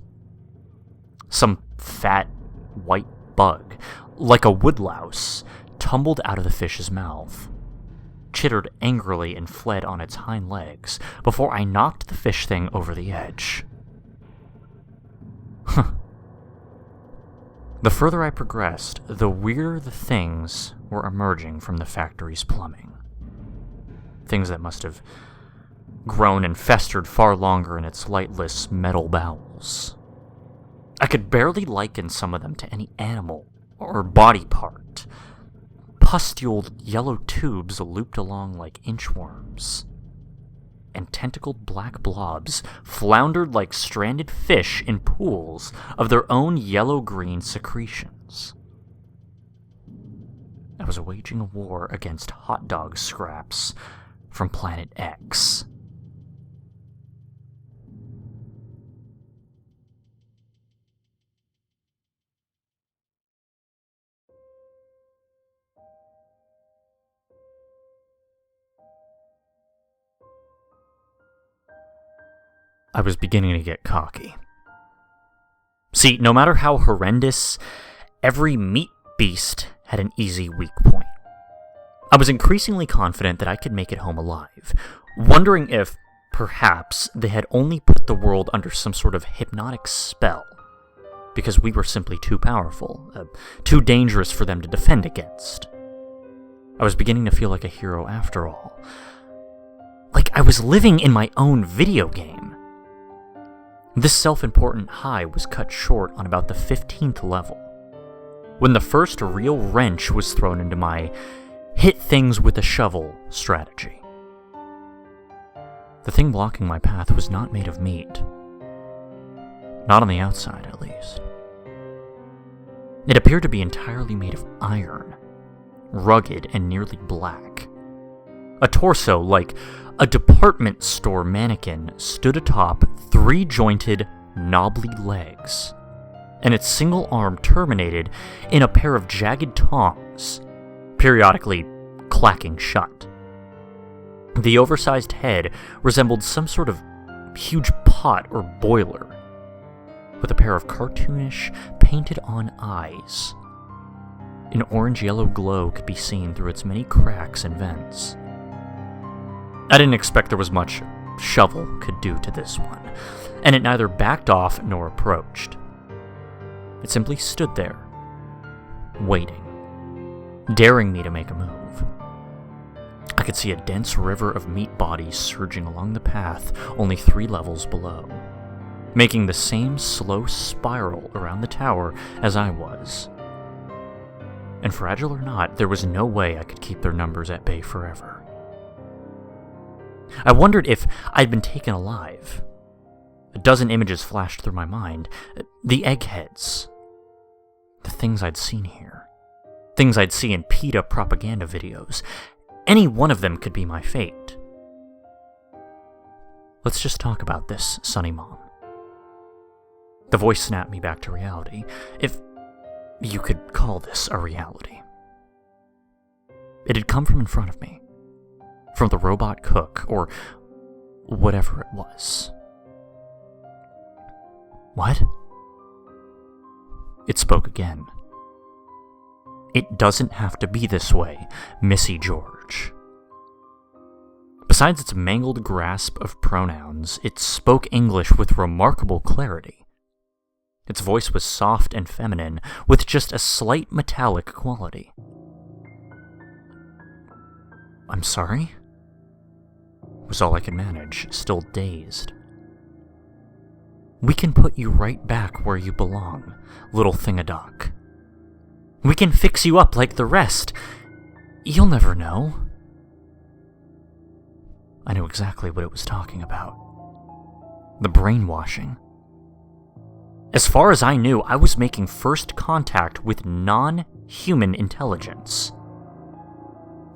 Some fat, white bug, like a woodlouse, tumbled out of the fish's mouth, chittered angrily and fled on its hind legs before I knocked the fish thing over the edge. The further I progressed, the weirder the things were emerging from the factory's plumbing. Things that must have grown and festered far longer in its lightless metal bowels. I could barely liken some of them to any animal or body part. Pustuled yellow tubes looped along like inchworms, and tentacled black blobs floundered like stranded fish in pools of their own yellow-green secretions. I was waging a war against hot dog scraps from Planet X. I was beginning to get cocky. See, no matter how horrendous, every meat beast had an easy weak point. I was increasingly confident that I could make it home alive, wondering if, perhaps, they had only put the world under some sort of hypnotic spell, because we were simply too powerful, too dangerous for them to defend against. I was beginning to feel like a hero after all. Like I was living in my own video game. This self-important high was cut short on about the 15th level, when the first real wrench was thrown into my hit things with a shovel strategy. The thing blocking my path was not made of meat. Not on the outside, at least. It appeared to be entirely made of iron, rugged and nearly black. A torso like a department store mannequin stood atop 3-jointed, knobbly legs, and its single arm terminated in a pair of jagged tongs, periodically clacking shut. The oversized head resembled some sort of huge pot or boiler, with a pair of cartoonish, painted-on eyes. An orange-yellow glow could be seen through its many cracks and vents. I didn't expect there was much shovel could do to this one, and it neither backed off nor approached. It simply stood there, waiting, daring me to make a move. I could see a dense river of meat bodies surging along the path only 3 levels below, making the same slow spiral around the tower as I was. And fragile or not, there was no way I could keep their numbers at bay forever. I wondered if I'd been taken alive. A dozen images flashed through my mind. The eggheads. The things I'd seen here. Things I'd see in PETA propaganda videos. Any one of them could be my fate. Let's just talk about this, Sunny Mom. The voice snapped me back to reality, if you could call this a reality. It had come from in front of me. From the robot cook, or whatever it was. What? It spoke again. It doesn't have to be this way, Missy George. Besides its mangled grasp of pronouns, it spoke English with remarkable clarity. Its voice was soft and feminine, with just a slight metallic quality. "I'm sorry?" was all I could manage, still dazed. "We can put you right back where you belong, little thing-a-doc. We can fix you up like the rest. You'll never know." I knew exactly what it was talking about. The brainwashing. As far as I knew, I was making first contact with non-human intelligence.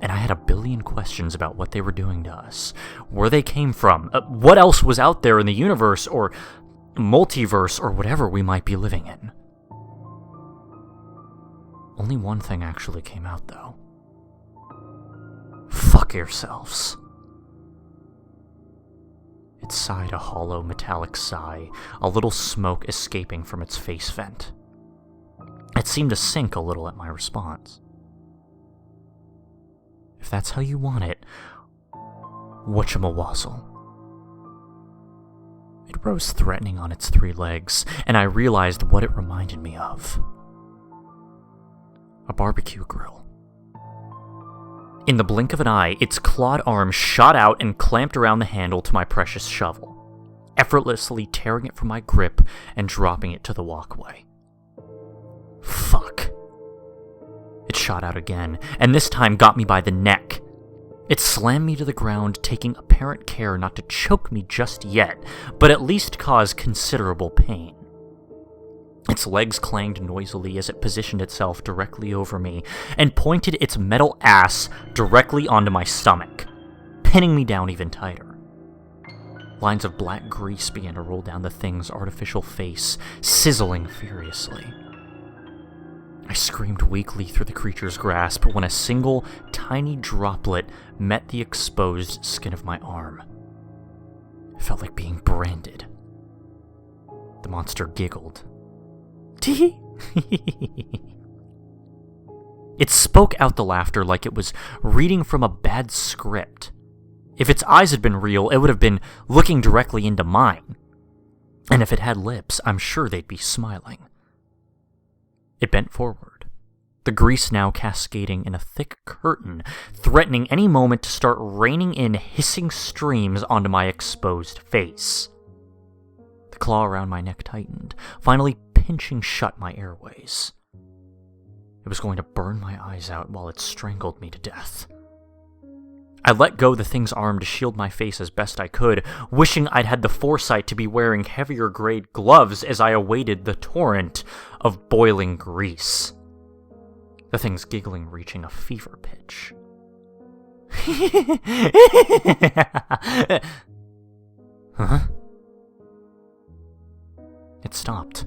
And I had a billion questions about what they were doing to us, where they came from, what else was out there in the universe, or multiverse, or whatever we might be living in. Only one thing actually came out, though. Fuck yourselves. It sighed a hollow, metallic sigh, a little smoke escaping from its face vent. It seemed to sink a little at my response. If that's how you want it, whatchamawazzle. It rose threatening on its 3 legs, and I realized what it reminded me of. A barbecue grill. In the blink of an eye, its clawed arm shot out and clamped around the handle to my precious shovel, effortlessly tearing it from my grip and dropping it to the walkway. Fuck. It shot out again, and this time got me by the neck. It slammed me to the ground, taking apparent care not to choke me just yet, but at least cause considerable pain. Its legs clanged noisily as it positioned itself directly over me and pointed its metal ass directly onto my stomach, pinning me down even tighter. Lines of black grease began to roll down the thing's artificial face, sizzling furiously. I screamed weakly through the creature's grasp when a single, tiny droplet met the exposed skin of my arm. It felt like being branded. The monster giggled. Tee. It spoke out the laughter like it was reading from a bad script. If its eyes had been real, it would have been looking directly into mine. And if it had lips, I'm sure they'd be smiling. It bent forward, the grease now cascading in a thick curtain, threatening any moment to start raining in hissing streams onto my exposed face. The claw around my neck tightened, finally pinching shut my airways. It was going to burn my eyes out while it strangled me to death. I let go the thing's arm to shield my face as best I could, wishing I'd had the foresight to be wearing heavier grade gloves as I awaited the torrent of boiling grease. The thing's giggling reaching a fever pitch. Huh? It stopped.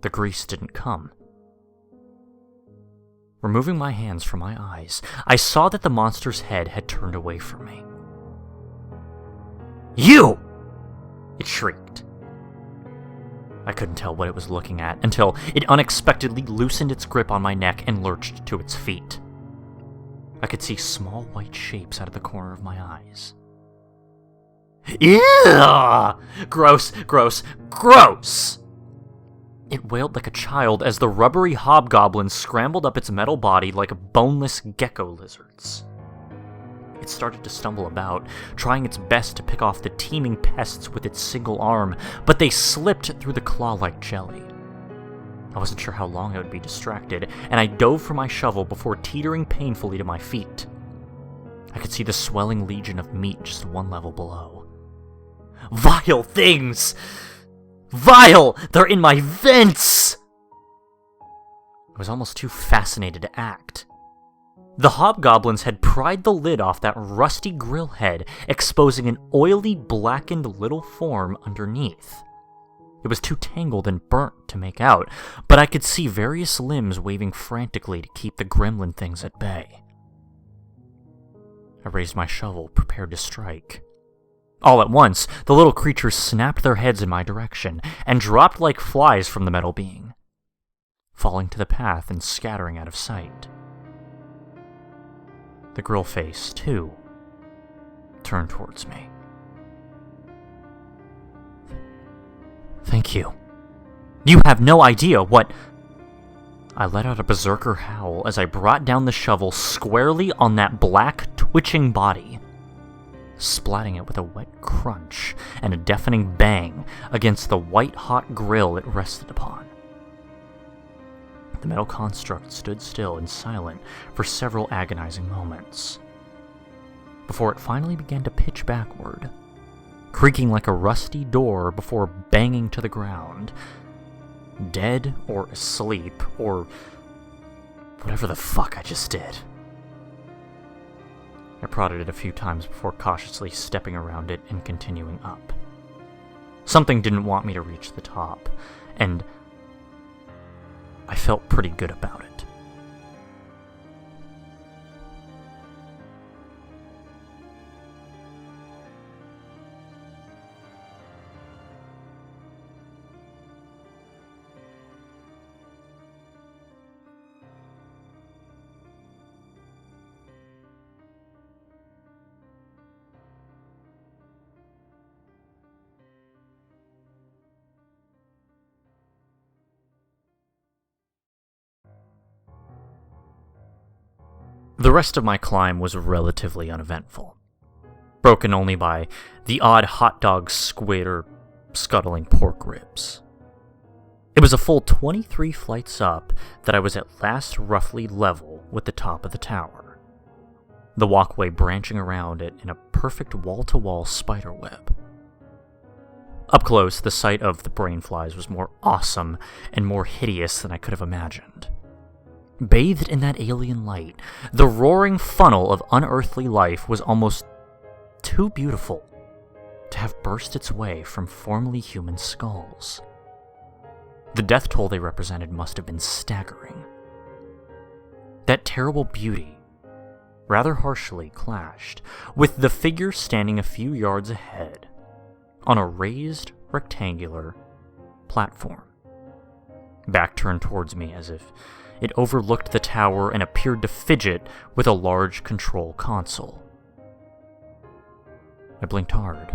The grease didn't come. Removing my hands from my eyes, I saw that the monster's head had turned away from me. "You!" it shrieked. I couldn't tell what it was looking at until it unexpectedly loosened its grip on my neck and lurched to its feet. I could see small white shapes out of the corner of my eyes. Ew! Gross, gross, gross! It wailed like a child as the rubbery hobgoblin scrambled up its metal body like boneless gecko lizards. It started to stumble about, trying its best to pick off the teeming pests with its single arm, but they slipped through the claw-like jelly. I wasn't sure how long I would be distracted, and I dove for my shovel before teetering painfully to my feet. I could see the swelling legion of meat just 1 level below. Vile things! Vile! They're in my vents! I was almost too fascinated to act. The hobgoblins had pried the lid off that rusty grill head, exposing an oily, blackened little form underneath. It was too tangled and burnt to make out, but I could see various limbs waving frantically to keep the gremlin things at bay. I raised my shovel, prepared to strike. All at once, the little creatures snapped their heads in my direction and dropped like flies from the metal being, falling to the path and scattering out of sight. The grill face, too, turned towards me. Thank you, You have no idea what... I let out a berserker howl as I brought down the shovel squarely on that black, twitching body, splatting it with a wet crunch and a deafening bang against the white-hot grill it rested upon. The metal construct stood still and silent for several agonizing moments, before it finally began to pitch backward, creaking like a rusty door before banging to the ground, dead or asleep or whatever the fuck I just did. I prodded it a few times before cautiously stepping around it and continuing up. Something didn't want me to reach the top, and I felt pretty good about it. The rest of my climb was relatively uneventful, broken only by the odd hot dog squid or scuttling pork ribs. It was a full 23 flights up that I was at last roughly level with the top of the tower, the walkway branching around it in a perfect wall-to-wall spider web. Up close, the sight of the brainflies was more awesome and more hideous than I could have imagined. Bathed in that alien light, the roaring funnel of unearthly life was almost too beautiful to have burst its way from formerly human skulls. The death toll they represented must have been staggering. That terrible beauty rather harshly clashed with the figure standing a few yards ahead on a raised rectangular platform, back turned towards me as if it overlooked the tower and appeared to fidget with a large control console. I blinked hard,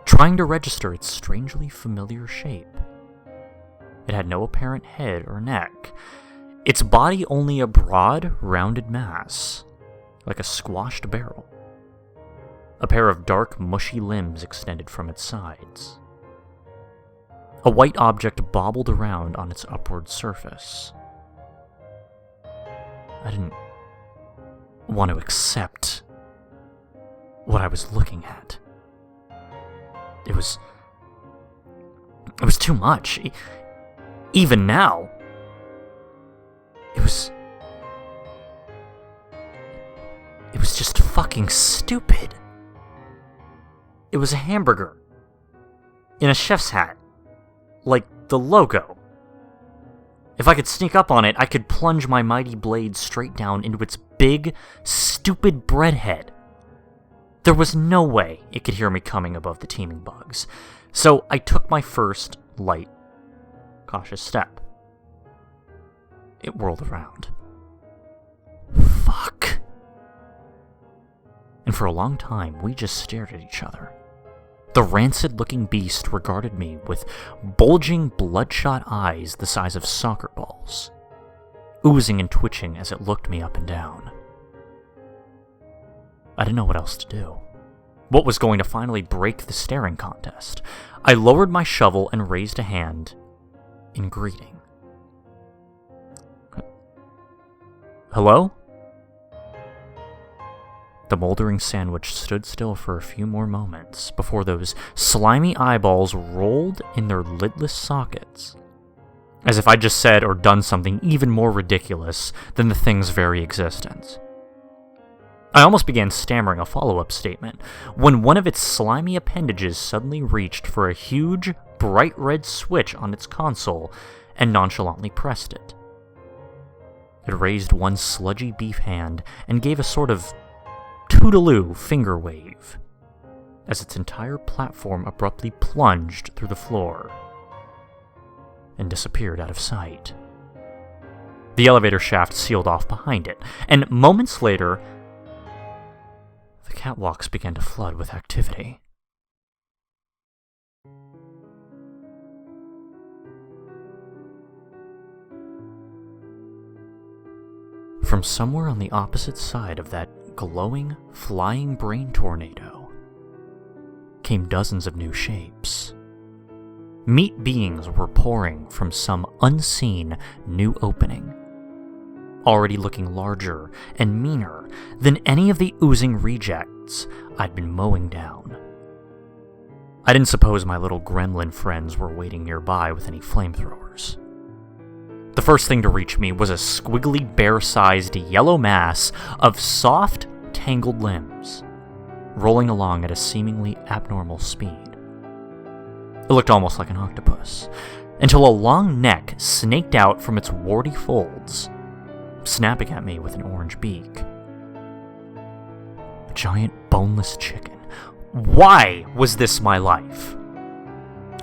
trying to register its strangely familiar shape. It had no apparent head or neck, its body only a broad, rounded mass, like a squashed barrel. A pair of dark, mushy limbs extended from its sides. A white object bobbled around on its upward surface. I didn't want to accept what I was looking at. It was too much. Even now, it was just fucking stupid. It was a hamburger in a chef's hat, like the logo. If I could sneak up on it, I could plunge my mighty blade straight down into its big, stupid bread head. There was no way it could hear me coming above the teeming bugs, so I took my first, light, cautious step. It whirled around. Fuck. And for a long time, we just stared at each other. The rancid-looking beast regarded me with bulging, bloodshot eyes the size of soccer balls, oozing and twitching as it looked me up and down. I didn't know what else to do. What was going to finally break the staring contest? I lowered my shovel and raised a hand in greeting. Hello? The moldering sandwich stood still for a few more moments before those slimy eyeballs rolled in their lidless sockets, as if I'd just said or done something even more ridiculous than the thing's very existence. I almost began stammering a follow-up statement when one of its slimy appendages suddenly reached for a huge, bright red switch on its console and nonchalantly pressed it. It raised one sludgy beef hand and gave a sort of toodaloo finger wave as its entire platform abruptly plunged through the floor and disappeared out of sight. The elevator shaft sealed off behind it, and moments later, the catwalks began to flood with activity. From somewhere on the opposite side of that glowing, flying brain tornado came dozens of new shapes. Meat beings were pouring from some unseen new opening, already looking larger and meaner than any of the oozing rejects I'd been mowing down. I didn't suppose my little gremlin friends were waiting nearby with any flamethrowers. The first thing to reach me was a squiggly, bear-sized yellow mass of soft, tangled limbs, rolling along at a seemingly abnormal speed. It looked almost like an octopus, until a long neck snaked out from its warty folds, snapping at me with an orange beak. A giant boneless chicken. Why was this my life?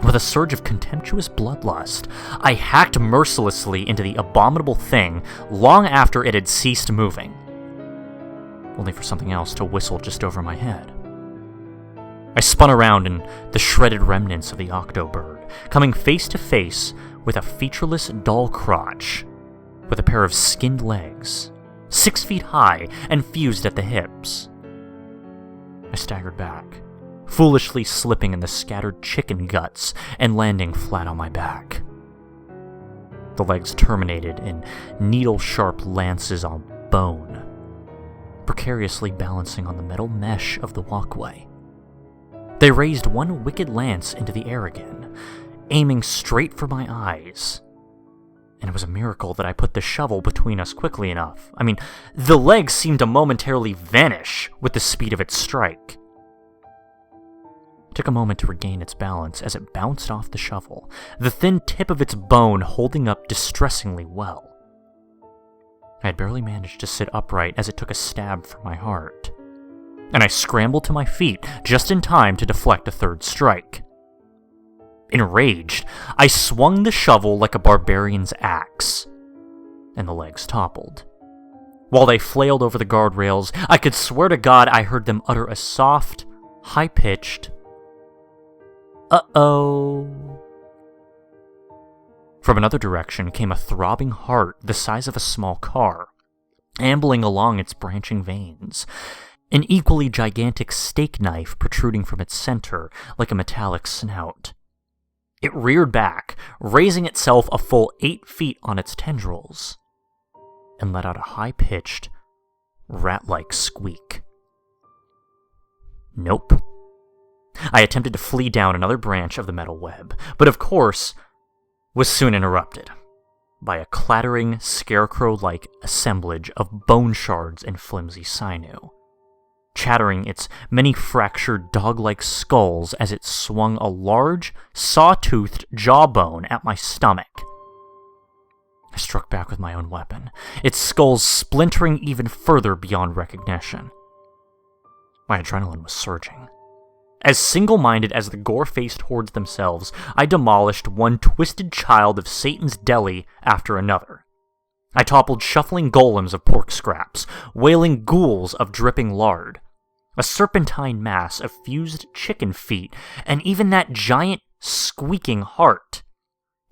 With a surge of contemptuous bloodlust, I hacked mercilessly into the abominable thing long after it had ceased moving, only for something else to whistle just over my head. I spun around in the shredded remnants of the octobird, coming face to face with a featureless dull crotch with a pair of skinned legs, 6 feet high and fused at the hips. I staggered back, foolishly slipping in the scattered chicken guts and landing flat on my back. The legs terminated in needle-sharp lances on bone, precariously balancing on the metal mesh of the walkway. They raised one wicked lance into the air again, aiming straight for my eyes. And it was a miracle that I put the shovel between us quickly enough. I mean, the legs seemed to momentarily vanish with the speed of its strike. It took a moment to regain its balance as it bounced off the shovel, the thin tip of its bone holding up distressingly well. I had barely managed to sit upright as it took a stab for my heart, and I scrambled to my feet just in time to deflect a third strike. Enraged, I swung the shovel like a barbarian's axe, and the legs toppled. While they flailed over the guardrails, I could swear to God I heard them utter a soft, high-pitched, "Uh-oh." From another direction came a throbbing heart the size of a small car, ambling along its branching veins, an equally gigantic steak knife protruding from its center like a metallic snout. It reared back, raising itself a full 8 feet on its tendrils, and let out a high-pitched, rat-like squeak. Nope. I attempted to flee down another branch of the metal web, but of course was soon interrupted by a clattering, scarecrow-like assemblage of bone shards and flimsy sinew, chattering its many fractured dog-like skulls as it swung a large, saw-toothed jawbone at my stomach. I struck back with my own weapon, its skulls splintering even further beyond recognition. My adrenaline was surging. As single-minded as the gore-faced hordes themselves, I demolished one twisted child of Satan's deli after another. I toppled shuffling golems of pork scraps, wailing ghouls of dripping lard, a serpentine mass of fused chicken feet, and even that giant, squeaking heart,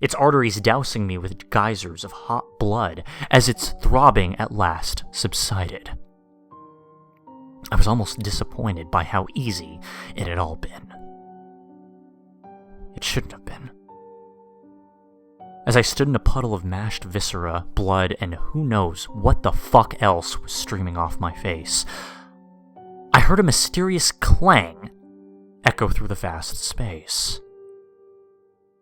its arteries dousing me with geysers of hot blood as its throbbing at last subsided. I was almost disappointed by how easy it had all been. It shouldn't have been. As I stood in a puddle of mashed viscera, blood, and who knows what the fuck else was streaming off my face, I heard a mysterious clang echo through the vast space,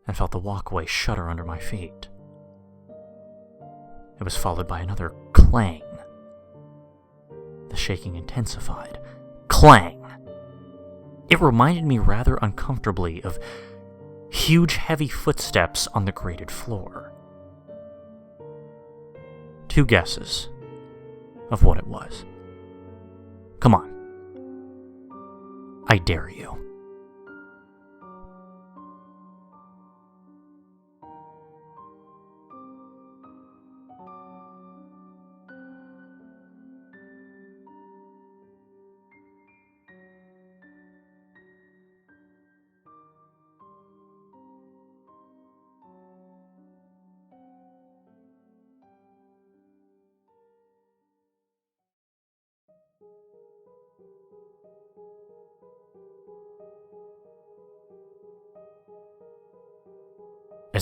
and felt the walkway shudder under my feet. It was followed by another clang. The shaking intensified. Clang! It reminded me rather uncomfortably of huge, heavy footsteps on the grated floor. 2 guesses of what it was. Come on. I dare you.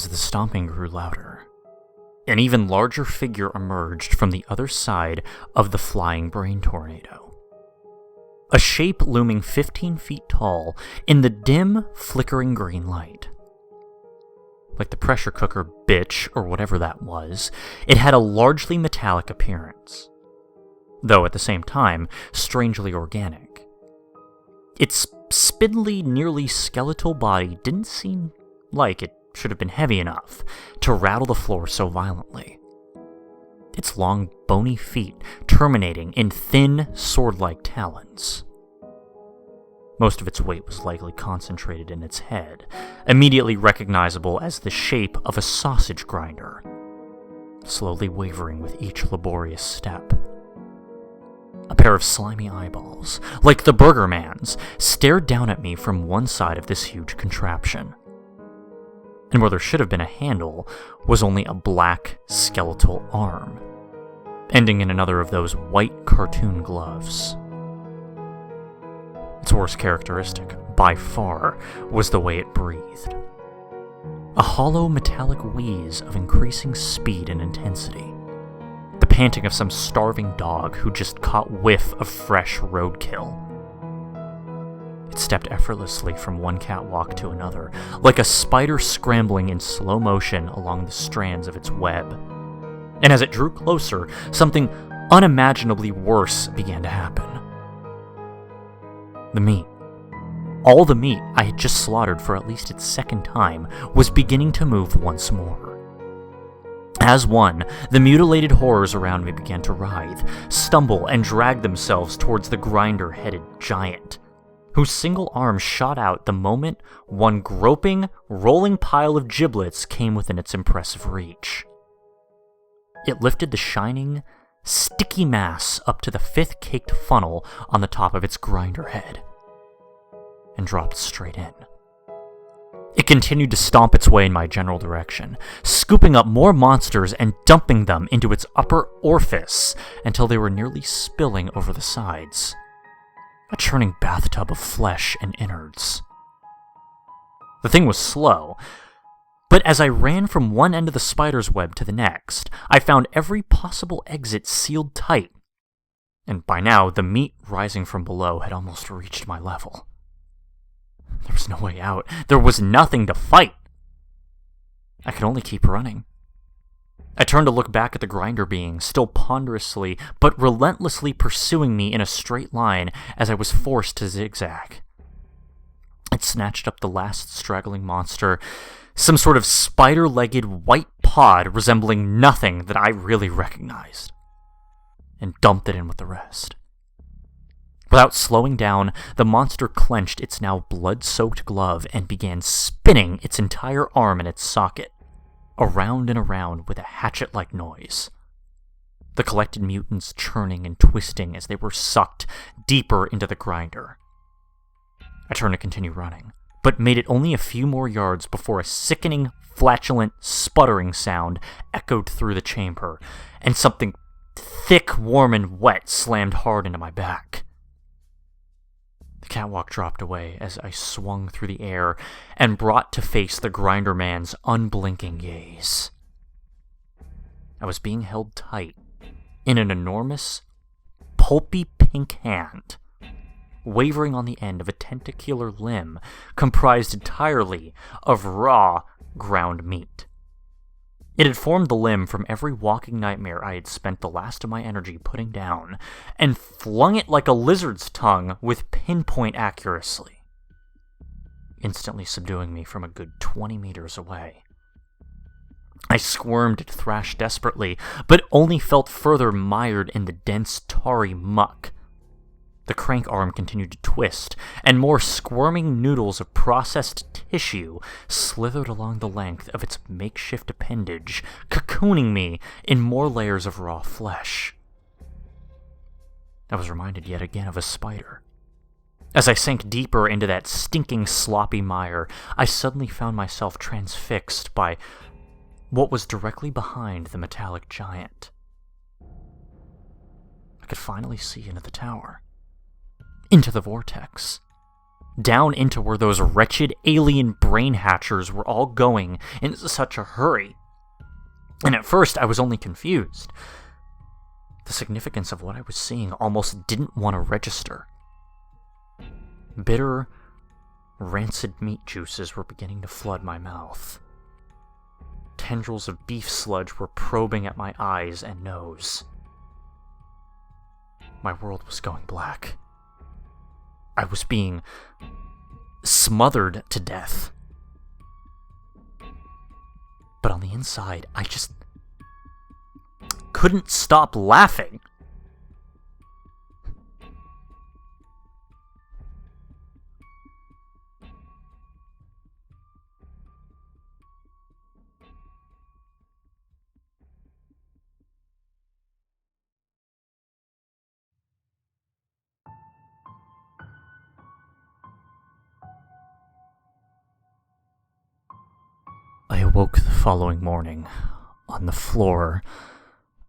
as the stomping grew louder, an even larger figure emerged from the other side of the flying brain tornado. A shape looming 15 feet tall in the dim, flickering green light. Like the pressure cooker bitch or whatever that was, it had a largely metallic appearance, though at the same time, strangely organic. Its spindly, nearly skeletal body didn't seem like it should have been heavy enough to rattle the floor so violently. Its long, bony feet terminating in thin, sword-like talons. Most of its weight was likely concentrated in its head, immediately recognizable as the shape of a sausage grinder, slowly wavering with each laborious step. A pair of slimy eyeballs, like the Burgrr Man's, stared down at me from one side of this huge contraption. And where there should have been a handle was only a black, skeletal arm, ending in another of those white cartoon gloves. Its worst characteristic, by far, was the way it breathed. A hollow metallic wheeze of increasing speed and intensity. The panting of some starving dog who just caught whiff of fresh roadkill. It stepped effortlessly from one catwalk to another, like a spider scrambling in slow motion along the strands of its web. And as it drew closer, something unimaginably worse began to happen. The meat. All the meat I had just slaughtered for at least its second time was beginning to move once more. As one, the mutilated horrors around me began to writhe, stumble, and drag themselves towards the grinder-headed giant, whose single arm shot out the moment one groping, rolling pile of giblets came within its impressive reach. It lifted the shining, sticky mass up to the fifth caked funnel on the top of its grinder head, and dropped straight in. It continued to stomp its way in my general direction, scooping up more monsters and dumping them into its upper orifice until they were nearly spilling over the sides. A churning bathtub of flesh and innards. The thing was slow, but as I ran from one end of the spider's web to the next, I found every possible exit sealed tight, and by now the meat rising from below had almost reached my level. There was no way out. There was nothing to fight. I could only keep running. I turned to look back at the grinder being, still ponderously but relentlessly pursuing me in a straight line as I was forced to zigzag. It snatched up the last straggling monster, some sort of spider-legged white pod resembling nothing that I really recognized, and dumped it in with the rest. Without slowing down, the monster clenched its now blood-soaked glove and began spinning its entire arm in its socket, around and around with a hatchet-like noise. The collected mutants churning and twisting as they were sucked deeper into the grinder. I turned to continue running, but made it only a few more yards before a sickening, flatulent, sputtering sound echoed through the chamber, and something thick, warm, and wet slammed hard into my back. The catwalk dropped away as I swung through the air and brought to face the grinder man's unblinking gaze. I was being held tight in an enormous, pulpy pink hand, wavering on the end of a tentacular limb comprised entirely of raw, ground meat. It had formed the limb from every walking nightmare I had spent the last of my energy putting down, and flung it like a lizard's tongue with pinpoint accuracy, instantly subduing me from a good 20 meters away. I squirmed and thrashed desperately, but only felt further mired in the dense, tarry muck. The crank arm continued to twist, and more squirming noodles of processed tissue slithered along the length of its makeshift appendage, cocooning me in more layers of raw flesh. I was reminded yet again of a spider. As I sank deeper into that stinking, sloppy mire, I suddenly found myself transfixed by what was directly behind the metallic giant. I could finally see into the tower. Into the vortex. down into where those wretched alien brain hatchers were all going in such a hurry. And at first, I was only confused. The significance of what I was seeing almost didn't want to register. Bitter, rancid meat juices were beginning to flood my mouth. Tendrils of beef sludge were probing at my eyes and nose. My world was going black. I was being smothered to death. But on the inside, I just couldn't stop laughing. I awoke the following morning on the floor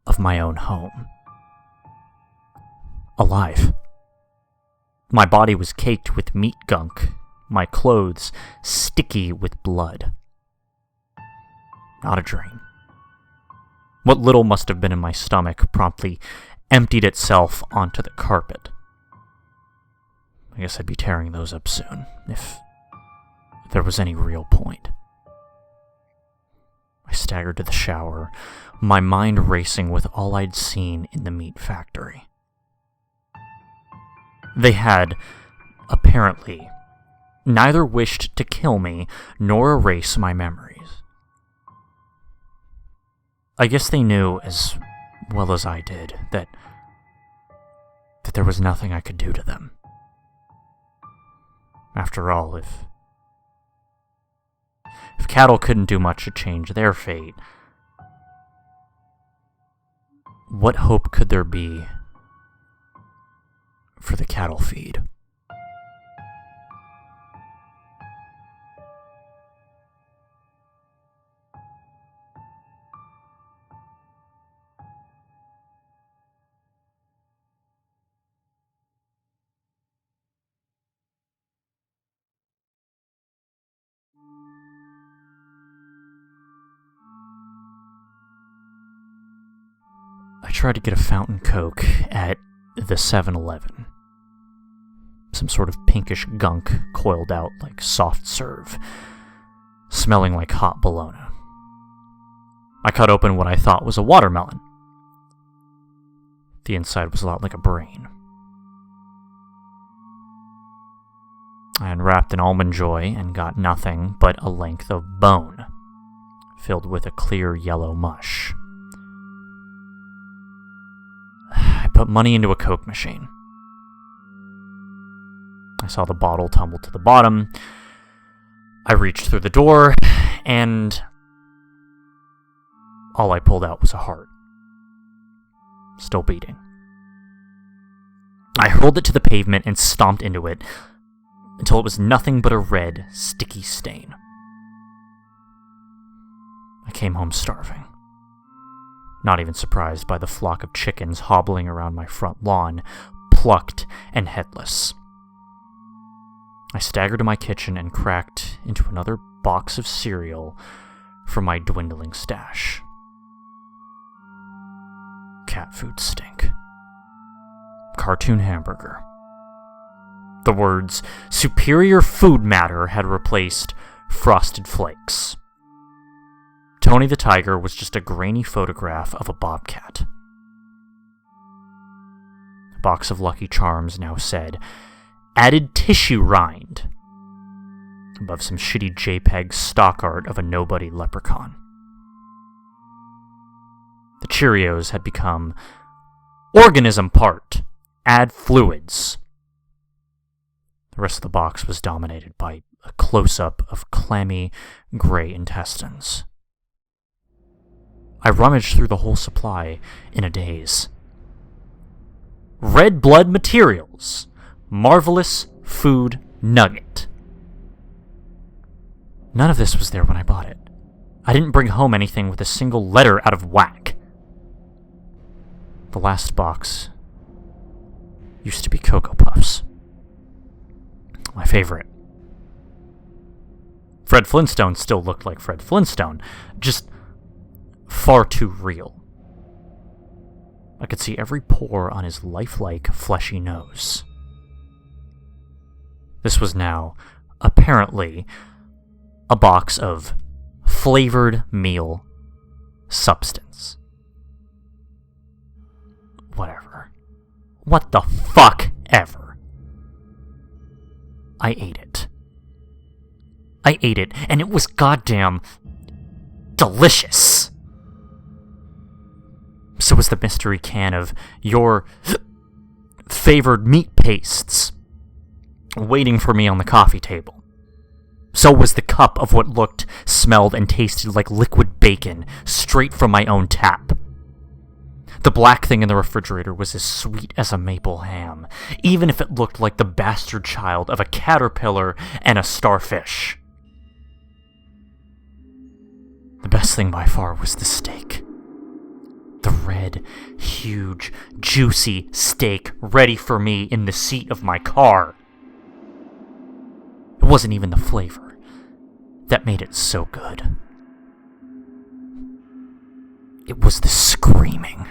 of my own home. Alive. My body was caked with meat gunk, my clothes sticky with blood. Not a dream. What little must have been in my stomach promptly emptied itself onto the carpet. I guess I'd be tearing those up soon, if there was any real point. I staggered to the shower, my mind racing with all I'd seen in the meat factory. They had, apparently, neither wished to kill me nor erase my memories. I guess they knew as well as I did that there was nothing I could do to them. After all, if cattle couldn't do much to change their fate, what hope could there be for the cattle feed? I tried to get a fountain Coke at the 7-Eleven. Some sort of pinkish gunk coiled out like soft serve, smelling like hot bologna. I cut open what I thought was a watermelon. The inside was a lot like a brain. I unwrapped an Almond Joy and got nothing but a length of bone, filled with a clear yellow mush. I put money into a Coke machine. I saw the bottle tumble to the bottom. I reached through the door, and all I pulled out was a heart. Still beating. I hurled it to the pavement and stomped into it until it was nothing but a red, sticky stain. I came home starving. Not even surprised by the flock of chickens hobbling around my front lawn, plucked and headless. I staggered to my kitchen and cracked into another box of cereal from my dwindling stash. Cat food stink. Cartoon hamburger. The words superior food matter had replaced Frosted Flakes. Tony the Tiger was just a grainy photograph of a bobcat. A box of Lucky Charms now said, added tissue rind, above some shitty JPEG stock art of a nobody leprechaun. The Cheerios had become organism part, add fluids. The rest of the box was dominated by a close-up of clammy, gray intestines. I rummaged through the whole supply in a daze. Red blood materials. Marvelous food nugget. None of this was there when I bought it. I didn't bring home anything with a single letter out of whack. The last box used to be Cocoa Puffs. my favorite. Fred Flintstone still looked like Fred Flintstone, just far too real. I could see every pore on his lifelike, fleshy nose. This was now, apparently, a box of flavored meal substance. Whatever. What the fuck ever. I ate it. And it was goddamn delicious. So was the mystery can of your favored meat pastes waiting for me on the coffee table. So was the cup of what looked, smelled, and tasted like liquid bacon straight from my own tap. The black thing in the refrigerator was as sweet as a maple ham, even if it looked like the bastard child of a caterpillar and a starfish. The best thing by far was the steak. The red, huge, juicy steak ready for me in the seat of my car. It wasn't even the flavor that made it so good. It was the screaming.